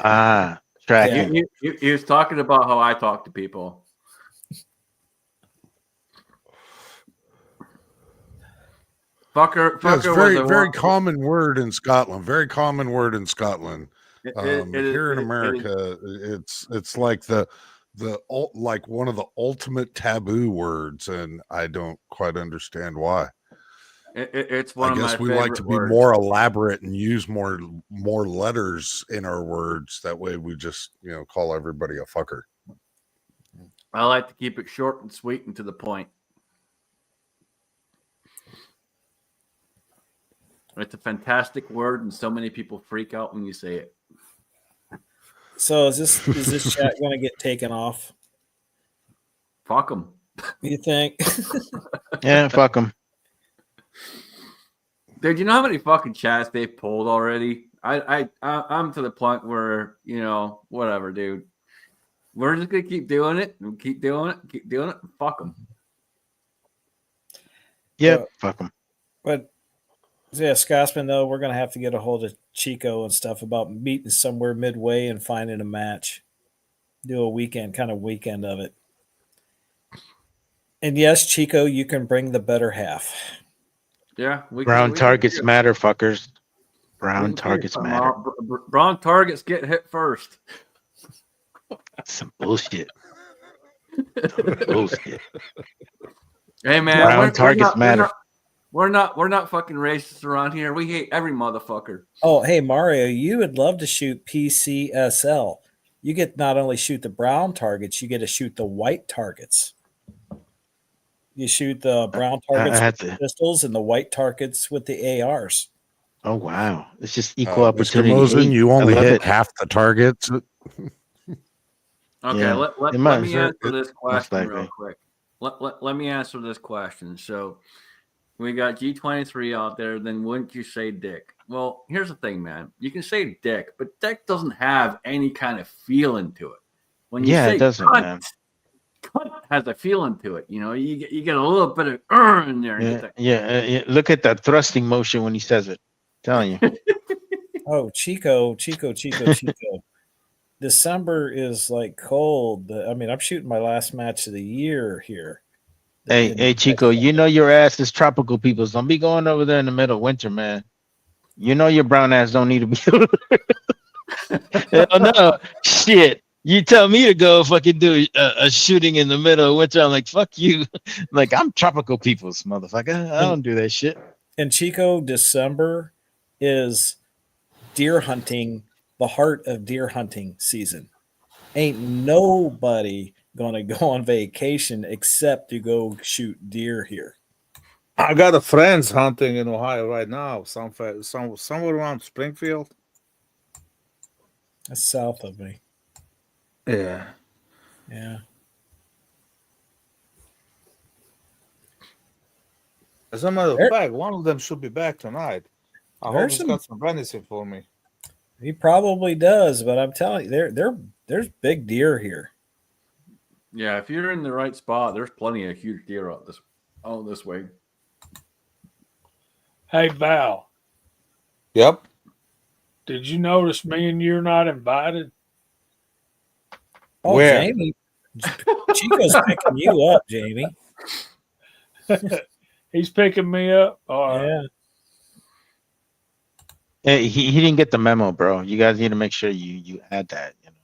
Ah, tracking. He was talking about how I talk to people. Fucker Yeah, it's was very common word in Scotland. Very common word in Scotland. Here in America, it's like like one of the ultimate taboo words, and I don't quite understand why. It's one I of my guess we favorite like to be words. more elaborate and use more letters in our words. That way, we just call everybody a fucker. I like to keep it short and sweet and to the point. It's a fantastic word, and so many people freak out when you say it. So is this chat going to get taken off? Fuck them. You think? Yeah, fuck them. Dude, you know how many fucking chats they've pulled already? I'm to the point where, whatever, dude. We're just gonna keep doing it and keep doing it. Fuck them. Yeah, fuck them. But yeah, Scotsman, though, we're gonna have to get a hold of Chico and stuff about meeting somewhere midway and finding a match. Do a weekend of it. And yes, Chico, you can bring the better half. Yeah, Brown targets matter, fuckers. Brown targets matter. Brown targets get hit first. Some bullshit. Bullshit. Hey man, Brown targets matter. We're not fucking racist around here. We hate every motherfucker. Oh, hey Mario, you would love to shoot PCSL. You get not only shoot the brown targets, you get to shoot the white targets. You shoot the brown targets with the pistols and the white targets with the ARs. Oh wow, it's just equal Mr. opportunity Mosen, hate. you I only love hit it. half the targets. Okay, Yeah, let it might me Sir, answer this most question real likely. quick. Let me answer this question. So we got G23 out there, then wouldn't you say dick? Well, here's the thing, man. You can say dick, but dick doesn't have any kind of feeling to it. When you Yeah, it say doesn't, cunt, man. cunt has a feeling to it. You know, you get a little bit of in there and Yeah, get that. yeah. Look at that thrusting motion when he says it. telling you. Oh, Chico. December is like cold. I mean, I'm shooting my last match of the year here. Hey, Chico, you know your ass is tropical peoples. Don't be going over there in the middle of winter, man. You know your brown ass don't need to be. Hell no, shit. You tell me to go fucking do a shooting in the middle of winter. I'm like, fuck you. Like, I'm tropical peoples, motherfucker. I don't do that shit. And Chico, December is deer hunting, the heart of deer hunting season. Ain't nobody gonna go on vacation except to go shoot deer here. I got a friends hunting in Ohio right now. Somewhere around Springfield. That's south of me. Yeah. Yeah. As a matter of There, fact, one of them should be back tonight. I hope there's he's some. got some venison for me. He probably does, but I'm telling you, there's big deer here. Yeah, if you're in the right spot, there's plenty of huge deer out this way. Hey, Val, Yep. did you notice me and you're not invited? Oh, Where? Jamie, Chico's picking you up, Jamie. He's picking me up. All right. Yeah. Hey, he didn't get the memo, bro. You guys need to make sure you add that. You know.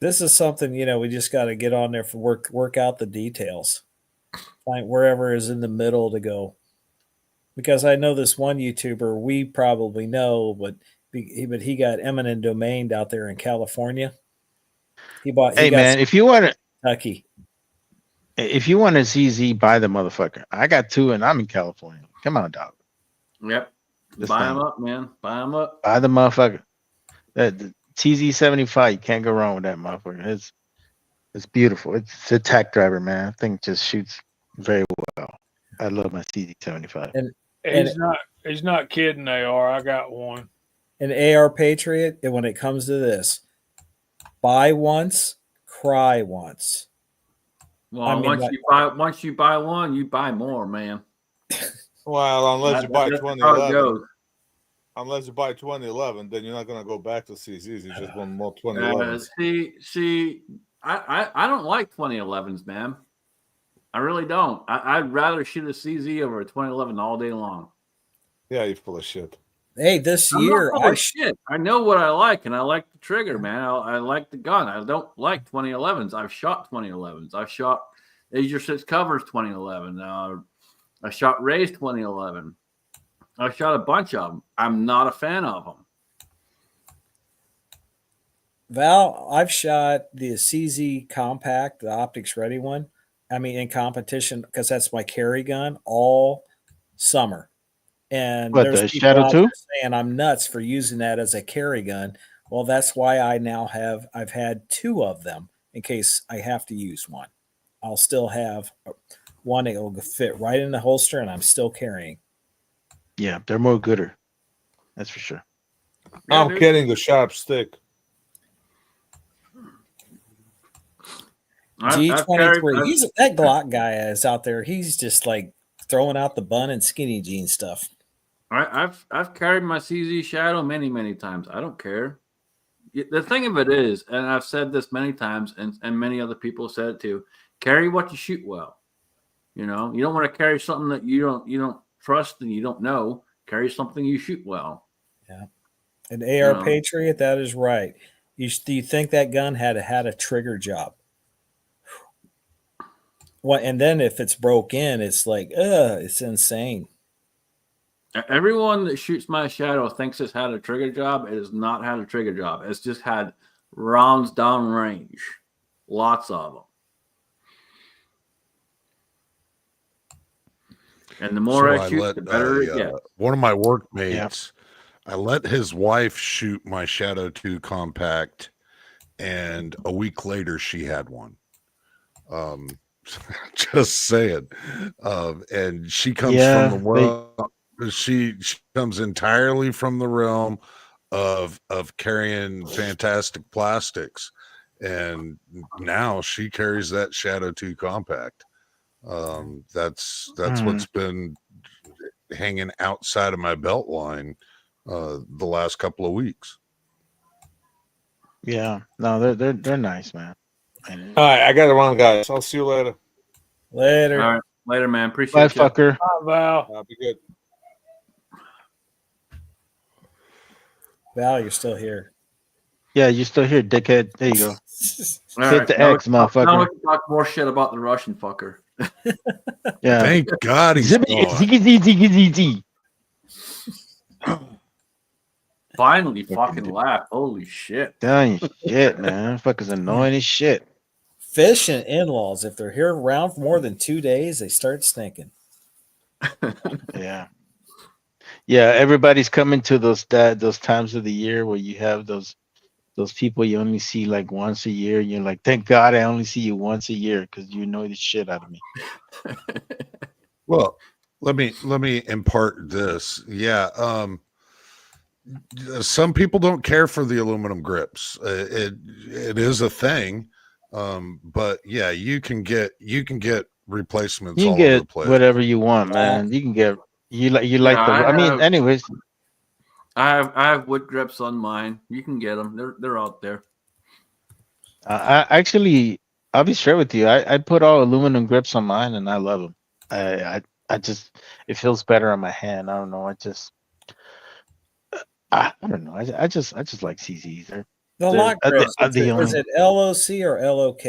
This is something, we just got to get on there for work out the details. Find wherever is in the middle to go. Because I know this one YouTuber we probably know, but he got eminent domain out there in California. He Hey, got man, if you want Kentucky. to CZ, buy the motherfucker. I got two, and I'm in California. Come on, dog. Yep. This Buy thing. them up, man. Buy them up. Buy the motherfucker. The TZ75, you can't go wrong with that motherfucker. It's beautiful. It's a tack driver, man. I think just shoots very well. I love my TZ75. He's not kidding. They are. I got one. An AR Patriot, and when it comes to this, buy once, cry once. Well, I mean, once you buy one, you buy more, man. Well, unless you buy That's how it 2011. goes. Unless you buy 2011, then you're not gonna go back to CZs. You just want more 2011s. See, I don't like 2011s, man. I really don't. I'd rather shoot a CZ over a 2011 all day long. Yeah, you're full of shit. hey, this I'm year not full of shit. I know what I like, and I like the trigger, man. I like the gun. I don't like 2011s. I've shot 2011s. I've shot Asia 6 Covers 2011. I shot Ray's 2011. I shot a bunch of them. I'm not a fan of them. Val, I've shot the CZ Compact, the optics ready one. I mean, in competition because that's my carry gun all summer. And What, there's the people Shadow out 2? there saying I'm nuts for using that as a carry gun. Well, that's why I've had two of them in case I have to use one. I'll still have one that will fit right in the holster, and I'm still carrying. Yeah, they're more gooder. That's for sure. Yeah, I'm dude. carrying a sharp stick. G23. That Glock guy is out there. He's just like throwing out the bun and skinny jean stuff. I've carried my CZ Shadow many times. I don't care. The thing of it is, and I've said this many times, and many other people have said it too. Carry what you shoot well. You know, you don't want to carry something that you don't trust and you don't know. Carry something you shoot well. Yeah, an AR Patriot. That is right. Do you think that gun had a trigger job? Well, and then if it's broke in, it's like, it's insane. Everyone that shoots my Shadow thinks it's had a trigger job. It has not had a trigger job. It's just had rounds down range. Lots of them. And the more I shoot, the better it gets. One of my workmates I let his wife shoot my Shadow 2 compact, and a week later she had one. Just saying. And she comes from the Yeah, world. She comes entirely from the realm of carrying fantastic plastics, and now she carries that Shadow 2 compact. That's what's been hanging outside of my belt line the last couple of weeks. yeah. No, they're nice, man. And All right, I got to run, guys. I'll see you later. Later. All right, later, man. bye, Appreciate you. fucker. Bye, Val. Be good. Val, you're still here. Yeah, you still here, dickhead. There you go. All Hit right, the now X, now we motherfucker. can talk more shit about the Russian fucker. Yeah. Thank God he's Zippity, gone. ziggity, ziggity, ziggity. Finally, fucking laugh. Holy shit. Dang shit, man. Fucker's annoying as shit. Fish and in-laws, if they're here around for more than 2 days, they start stinking. Yeah. Yeah, everybody's coming to those times of the year where you have those people you only see like once a year. You're like, thank God I only see you once a year because you annoy the shit out of me. Well, let me impart this. Yeah, some people don't care for the aluminum grips. It is a thing, but yeah, you can get replacements You all can over the get place. whatever you want, man. You can get you like Yeah, the. I mean, anyways, I have wood grips on mine. You can get them. They're out there. I actually, I'll be straight with you. I put all aluminum grips on mine, and I love them. I just it feels better on my hand. I don't know. I don't know. I just like CZs. The They're lock grips, the only. is it LOC or LOK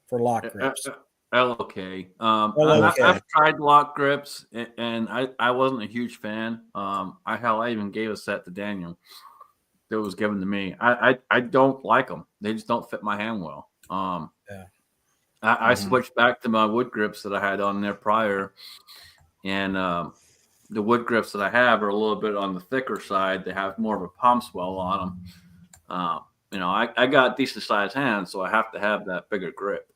for lock Uh, grips? LOK. LOK. I've tried lock grips, and I wasn't a huge fan. I even gave a set to Daniel that was given to me. I don't like them. They just don't fit my hand well. Yeah. I switched back to my wood grips that I had on there prior, and the wood grips that I have are a little bit on the thicker side. They have more of a palm swell on them. I got decent sized hands, so I have to have that bigger grip.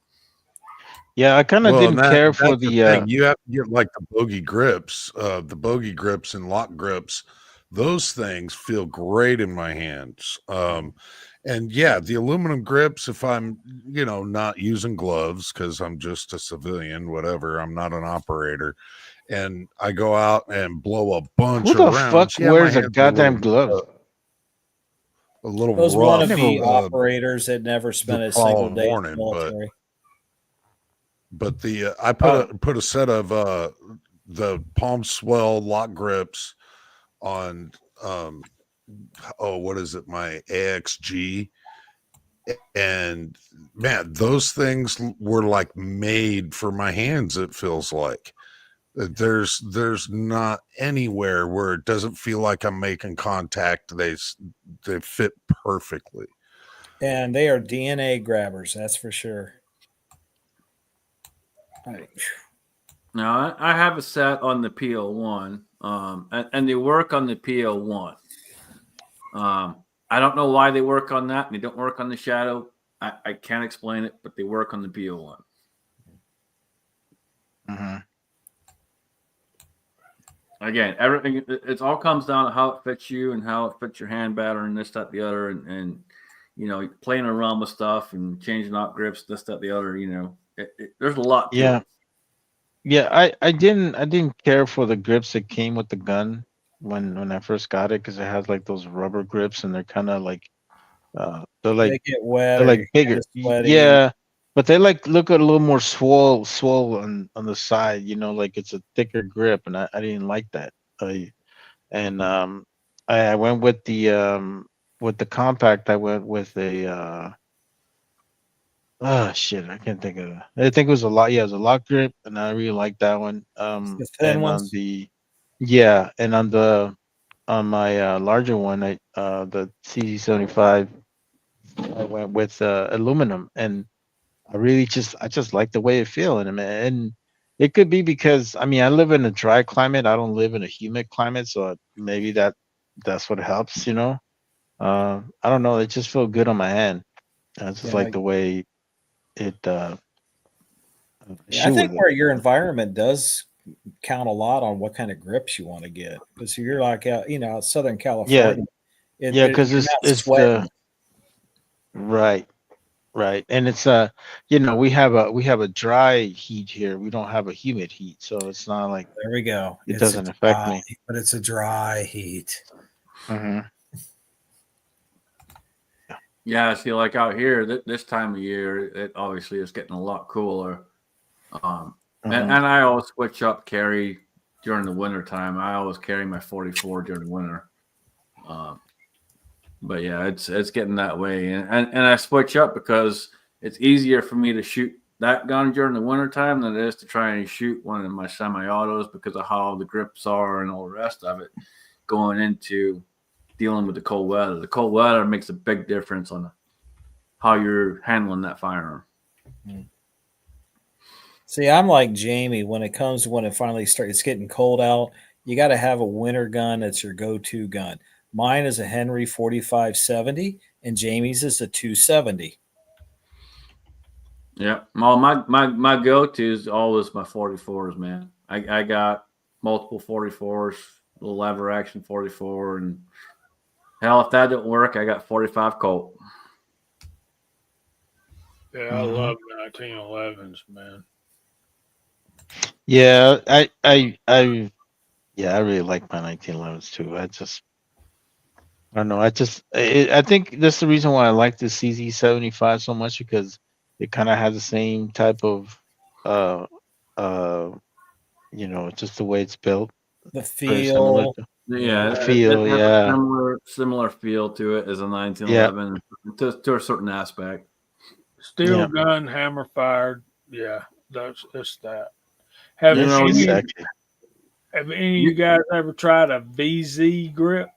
Yeah, I kind of Well, and didn't care for that's the thing. You have to get like the bogey grips, and lock grips. Those things feel great in my hands. And yeah, the aluminum grips, if I'm, not using gloves because I'm just a civilian, whatever, I'm not an operator, and I go out and blow a bunch who of the rounds. fuck Yeah, my wears a hands are goddamn glove? a little Those rough. wannabe never- operators that never spent a single following day in the morning, but military. the I put a set of the palm swell lock grips on what is it, my AXG, and man, those things were like made for my hands. It feels like there's not anywhere where it doesn't feel like I'm making contact. They fit perfectly. And they are DNA grabbers, that's for sure. Right. Now I have a set on the PL1, and they work on the PL1. I don't know why they work on that and they don't work on the Shadow. I can't explain it, but they work on the PL1. Mhm. Again, everything it all comes down to how it fits you and how it fits your hand pattern, this, that, the other, and playing around with stuff and changing out grips, this, that, the other. There's a lot to Yeah. it. Yeah, I didn't care for the grips that came with the gun when I first got it because it has like those rubber grips and they're kind of like they're They like get wet they're or like you're bigger. kinda sweaty. Yeah, but they like look a little more swole on the side, like it's a thicker grip, and I didn't like that. And I went with the compact. I went with a oh shit, I can't think of it. I think it was a lot. Yeah, it was a lock grip, and I really liked that one. The thin And on ones. on my larger one, the CZ75, I went with aluminum, and I just like the way it feels, and it could be because I mean I live in a dry climate. I don't live in a humid climate, so maybe that that's what helps, I don't know. It just felt good on my hand. I just Yeah, like the way it yeah, I shoot think with it. where your environment does count a lot on what kind of grips you want to get. Because if you're like out, out Southern Yeah, California, yeah, because you're not it's sweating. the right, right, and it's we have a dry heat here. We don't have a humid heat, so it's not like There we go. it It's a doesn't affect dry, me. but it's a dry heat. Hmm. Yeah, see, like out here, this time of year, it obviously is getting a lot cooler. And, Hmm. and I always switch up carry during the winter time. I always carry my 44 during the winter. Um, but yeah, it's getting that way, and I switch up because it's easier for me to shoot that gun during the winter time than it is to try and shoot one of my semi-autos because of how the grips are and all the rest of it going into dealing with the cold weather. The cold weather makes a big difference on how you're handling that firearm. See, I'm like Jamie when it comes to when it finally starts, it's getting cold out. You got to have a winter gun that's your go to gun. Mine is a Henry 4570, and Jamie's is a 270. Yeah. Well, my go to is always my 44s, man. I got multiple 44s, the lever action 44, and hell, if that didn't work, I got 45 Colt. Yeah, I Hmm. love 1911s, man. Yeah, I really like my 1911s too. I don't know. I think that's the reason why I like the CZ75 so much because it kind of has the same type of, uh, uh, just the way it's built, The very similar feel, to Yeah, yeah. the it feel. has a Yeah, similar feel to it as a yeah, 1911 to a certain aspect. Steel yeah. gun, hammer fired. Yeah, it's that. Have You That's know, that's any sexy. have any of you you guys ever tried a VZ grip?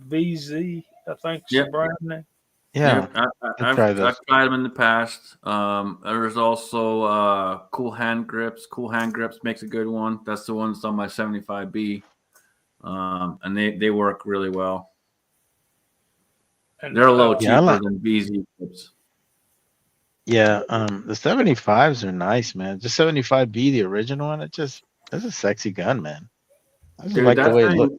VZ, I think it's the yeah. brand name. Yeah, Yep, I try I've those. tried them in the past. There's also cool hand grips. Cool hand grips makes a good one. That's the ones on my 75B, and they work really well. And They're a little Yeah, I cheaper like. than BZ grips. Yeah, the 75s are nice, man. Just 75B, the original one. That's a sexy gun, man. I just Dude, like the way it looked.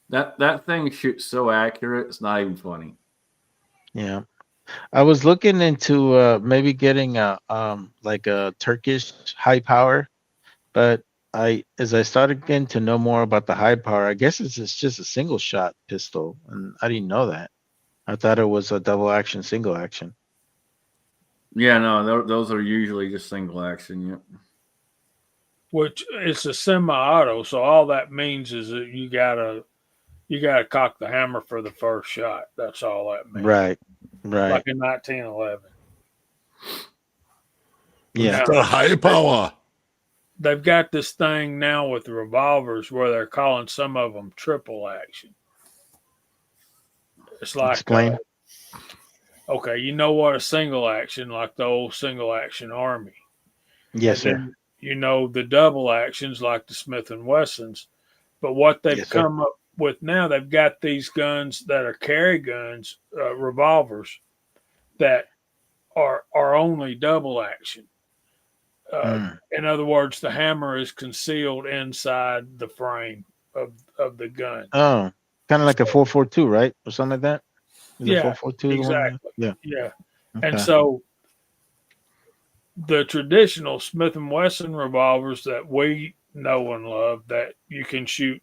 that thing shoots so accurate. It's not even funny. Yeah. I was looking into maybe getting a like a Turkish high power, but as I started getting to know more about the high power, I guess it's just a single shot pistol, and I didn't know that. I thought it was a double action, single action. Yeah, no, those are usually just single action. Yep. which it's a semi-auto, so all that means is that you gotta cock the hammer for the first shot. That's all that means. Right, Like right. in 1911. Yeah. Now Mr. High Power. they've got this thing now with revolvers where they're calling some of them triple action. It's like Explain. okay, you know what a single action, like the old single action army, Yes, and sir. then you know the double actions like the Smith and Wessons. But what they've Yes, sir. come up with now, they've got these guns that are carry guns, revolvers that are only double action. Mm. In other words, the hammer is concealed inside the frame of the gun. Oh, kind of like a So 442, right, or something like that. Is a yeah, 442 the one? exactly. Yeah. Yeah, and Okay. so the traditional Smith and Wesson revolvers that we know and love that you can shoot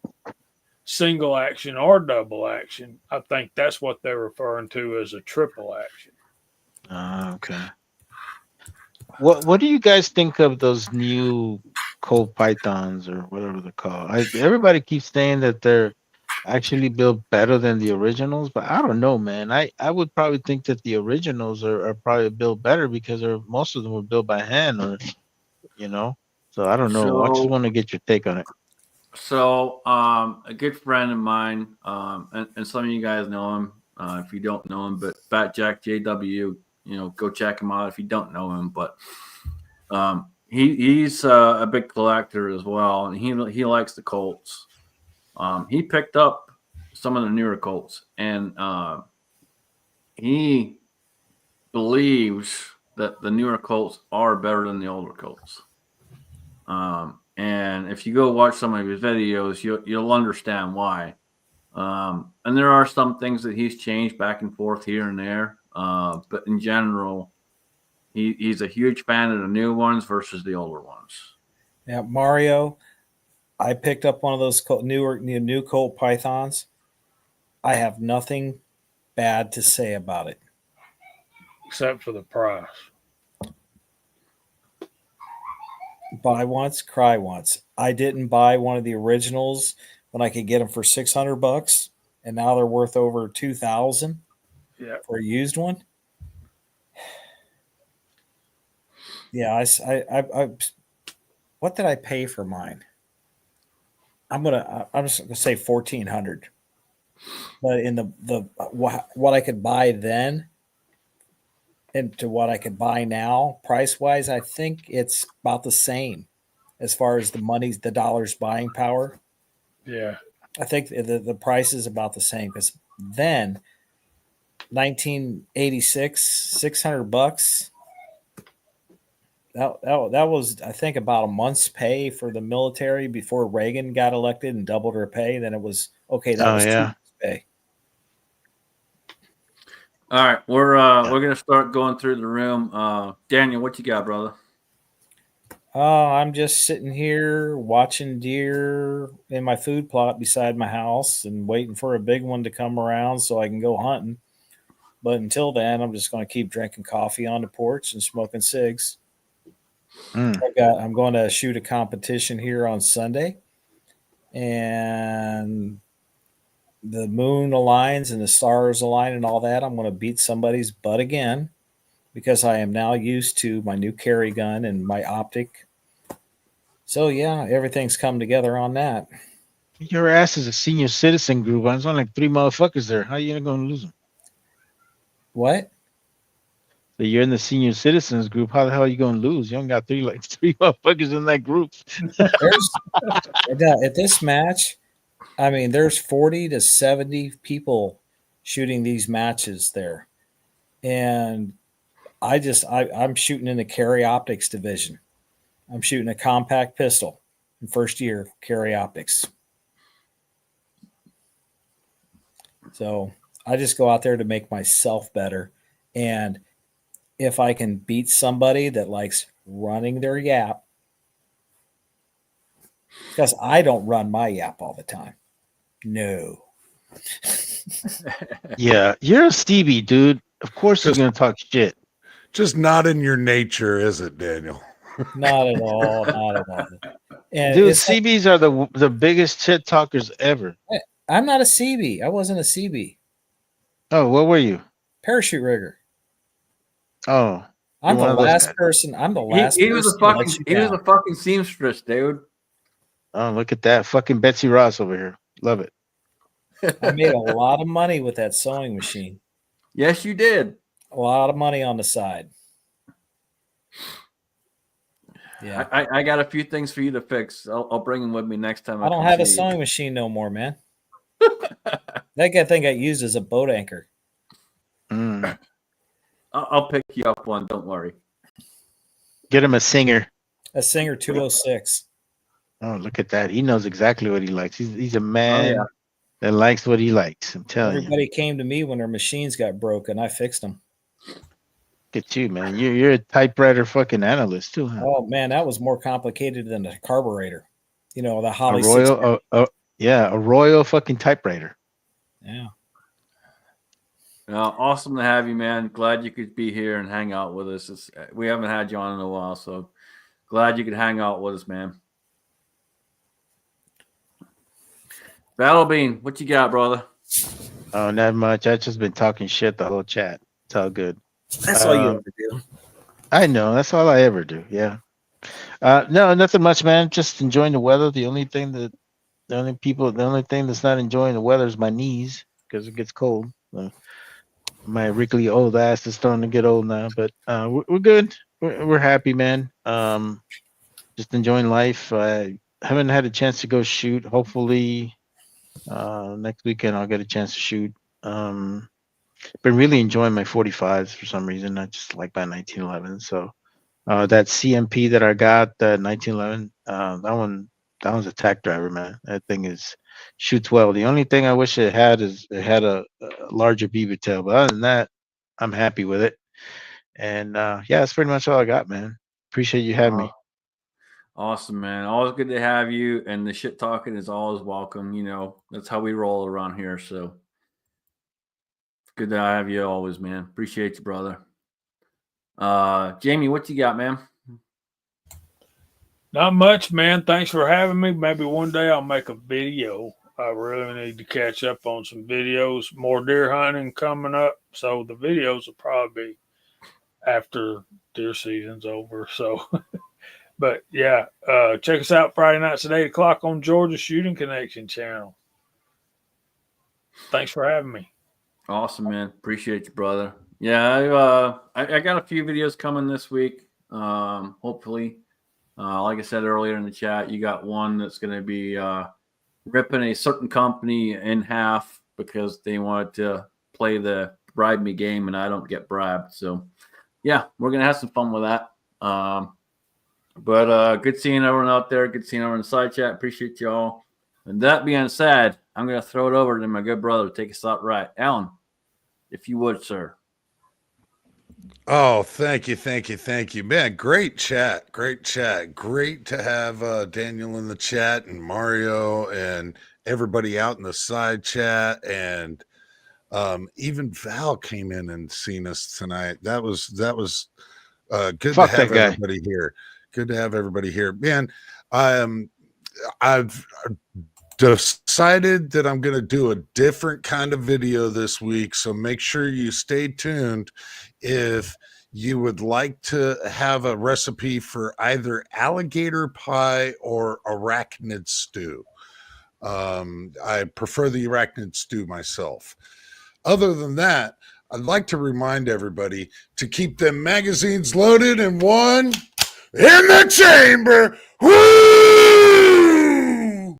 single action or double action, I think that's what they're referring to as a triple action. Okay. What do you guys think of those new Cold Pythons or whatever they're called? Everybody keeps saying that they're actually built better than the originals, but I don't know, man. I would probably think that the originals are probably built better because most of them were built by hand or you know. So I don't know. I just So want to get your take on it. a good friend of mine, and some of you guys know him. If you don't know him, but Fat Jack JW, go check him out if you don't know him. But he's a big collector as well, and he likes the Colts. He picked up some of the newer colts, and he believes that the newer colts are better than the older colts. And if you go watch some of his videos, you'll understand why. And there are some things that he's changed back and forth here and there, but in general, he's a huge fan of the new ones versus the older ones. Yeah, Mario, I picked up one of those new Colt Pythons. I have nothing bad to say about it. Except for the price. Buy once, cry once. I didn't buy one of the originals when I could get them for $600, and now they're worth over $2,000 for a used one. Yeah, I what did I pay for mine? I'm just gonna say $1,400. But in the what I could buy then and to what I could buy now, price wise, I think it's about the same as far as the dollars buying power. Yeah. I think the price is about the same because then 1986, $600. That was, I think, about a month's pay for the military before Reagan got elected and doubled her pay. Then it was okay. That was 2 months' pay. All right, we're gonna start going through the room. Daniel, what you got, brother? I'm just sitting here watching deer in my food plot beside my house and waiting for a big one to come around so I can go hunting. But until then, I'm just going to keep drinking coffee on the porch and smoking cigs. I'm going to shoot a competition here on Sunday, and the moon aligns and the stars align and all that. I'm going to beat somebody's butt again because I am now used to my new carry gun and my optic. So yeah, everything's come together on that. Your ass is a senior citizen group. There's only like 3 motherfuckers there. How are you going to lose them? What? So you're in the senior citizens group. How the hell are you going to lose? You only got three motherfuckers in that group. At this match, I mean, there's 40 to 70 people shooting these matches there. And I'm shooting in the carry optics division. I'm shooting a compact pistol in first year carry optics. So I just go out there to make myself better. And if I can beat somebody that likes running their yap, because I don't run my yap all the time. No. Yeah, you're a Stevie, dude. Of course you're going to talk shit. Just not in your nature, is it, Daniel? Not at all. Not at all. And dude, CBs are the biggest shit talkers ever. I'm not a CB. I wasn't a CB. Oh, what were you? Parachute rigger. Oh, I'm the last person. I'm the last. He was a fucking seamstress, dude. Oh, look at that fucking Betsy Ross over here. Love it. I made a lot of money with that sewing machine. Yes, you did. A lot of money on the side. Yeah, I got a few things for you to fix. I'll bring them with me next time. I don't have a sewing machine no more, man. That thing got used as a boat anchor. I'll pick you up one. Don't worry. Get him a Singer. A Singer 206. Oh, look at that. He knows exactly what he likes. He's a man that likes what he likes. I'm telling you. Everybody came to me when their machines got broken. I fixed them. Look at you, man. You're a typewriter fucking analyst too, huh? Oh man, that was more complicated than a carburetor. You know, the Holly. A Royal fucking typewriter. Yeah. Awesome to have you, man. Glad you could be here and hang out with us. We haven't had you on in a while, so glad you could hang out with us, man. Battle Bean, what you got, brother? Oh, not much. I've just been talking shit the whole chat. It's all good. That's all you ever do. I know. That's all I ever do. Yeah. No, nothing much, man. Just enjoying the weather. The only thing that's not enjoying the weather is my knees because it gets cold. My wrinkly old ass is starting to get old now, but we're good. We're happy, man. Just enjoying life. I haven't had a chance to go shoot. Hopefully, Next weekend I'll get a chance to shoot. Been really enjoying my 45s for some reason. I just like my 1911. So that CMP that I got, the 1911, that one's a tack driver, man. That thing shoots well. The only thing I wish it had is it had a larger beaver tail, but other than that, I'm happy with it. And yeah, that's pretty much all I got, man. Appreciate you having me. Awesome, man. Always good to have you. And the shit talking is always welcome. You know, that's how we roll around here. So it's good to have you always, man. Appreciate you, brother. Jamie, what you got, man? Not much, man. Thanks for having me. Maybe one day I'll make a video. I really need to catch up on some videos. More deer hunting coming up. So the videos will probably be after deer season's over. So, but yeah, check us out Friday nights at 8 o'clock on Georgia Shooting Connection channel. Thanks for having me. Awesome, man. Appreciate you, brother. Yeah, I got a few videos coming this week. Hopefully, like I said earlier in the chat, you got one that's going to be ripping a certain company in half because they wanted to play the bribe me game and I don't get bribed. So, yeah, we're going to have some fun with that. But good seeing everyone out there. Good seeing everyone in the side chat. Appreciate you all. And that being said, I'm going to throw it over to my good brother to take us out right. Allen, if you would, sir. Oh, thank you, man. Great chat. Great to have Daniel in the chat and Mario and everybody out in the side chat, and even Val came in and seen us tonight. That was good Fuck to have that guy. everybody here. Good to have everybody here, man. I've decided that I'm going to do a different kind of video this week, so make sure you stay tuned if you would like to have a recipe for either alligator pie or arachnid stew. I prefer the arachnid stew myself. Other than that, I'd like to remind everybody to keep them magazines loaded and one in the chamber. Woo!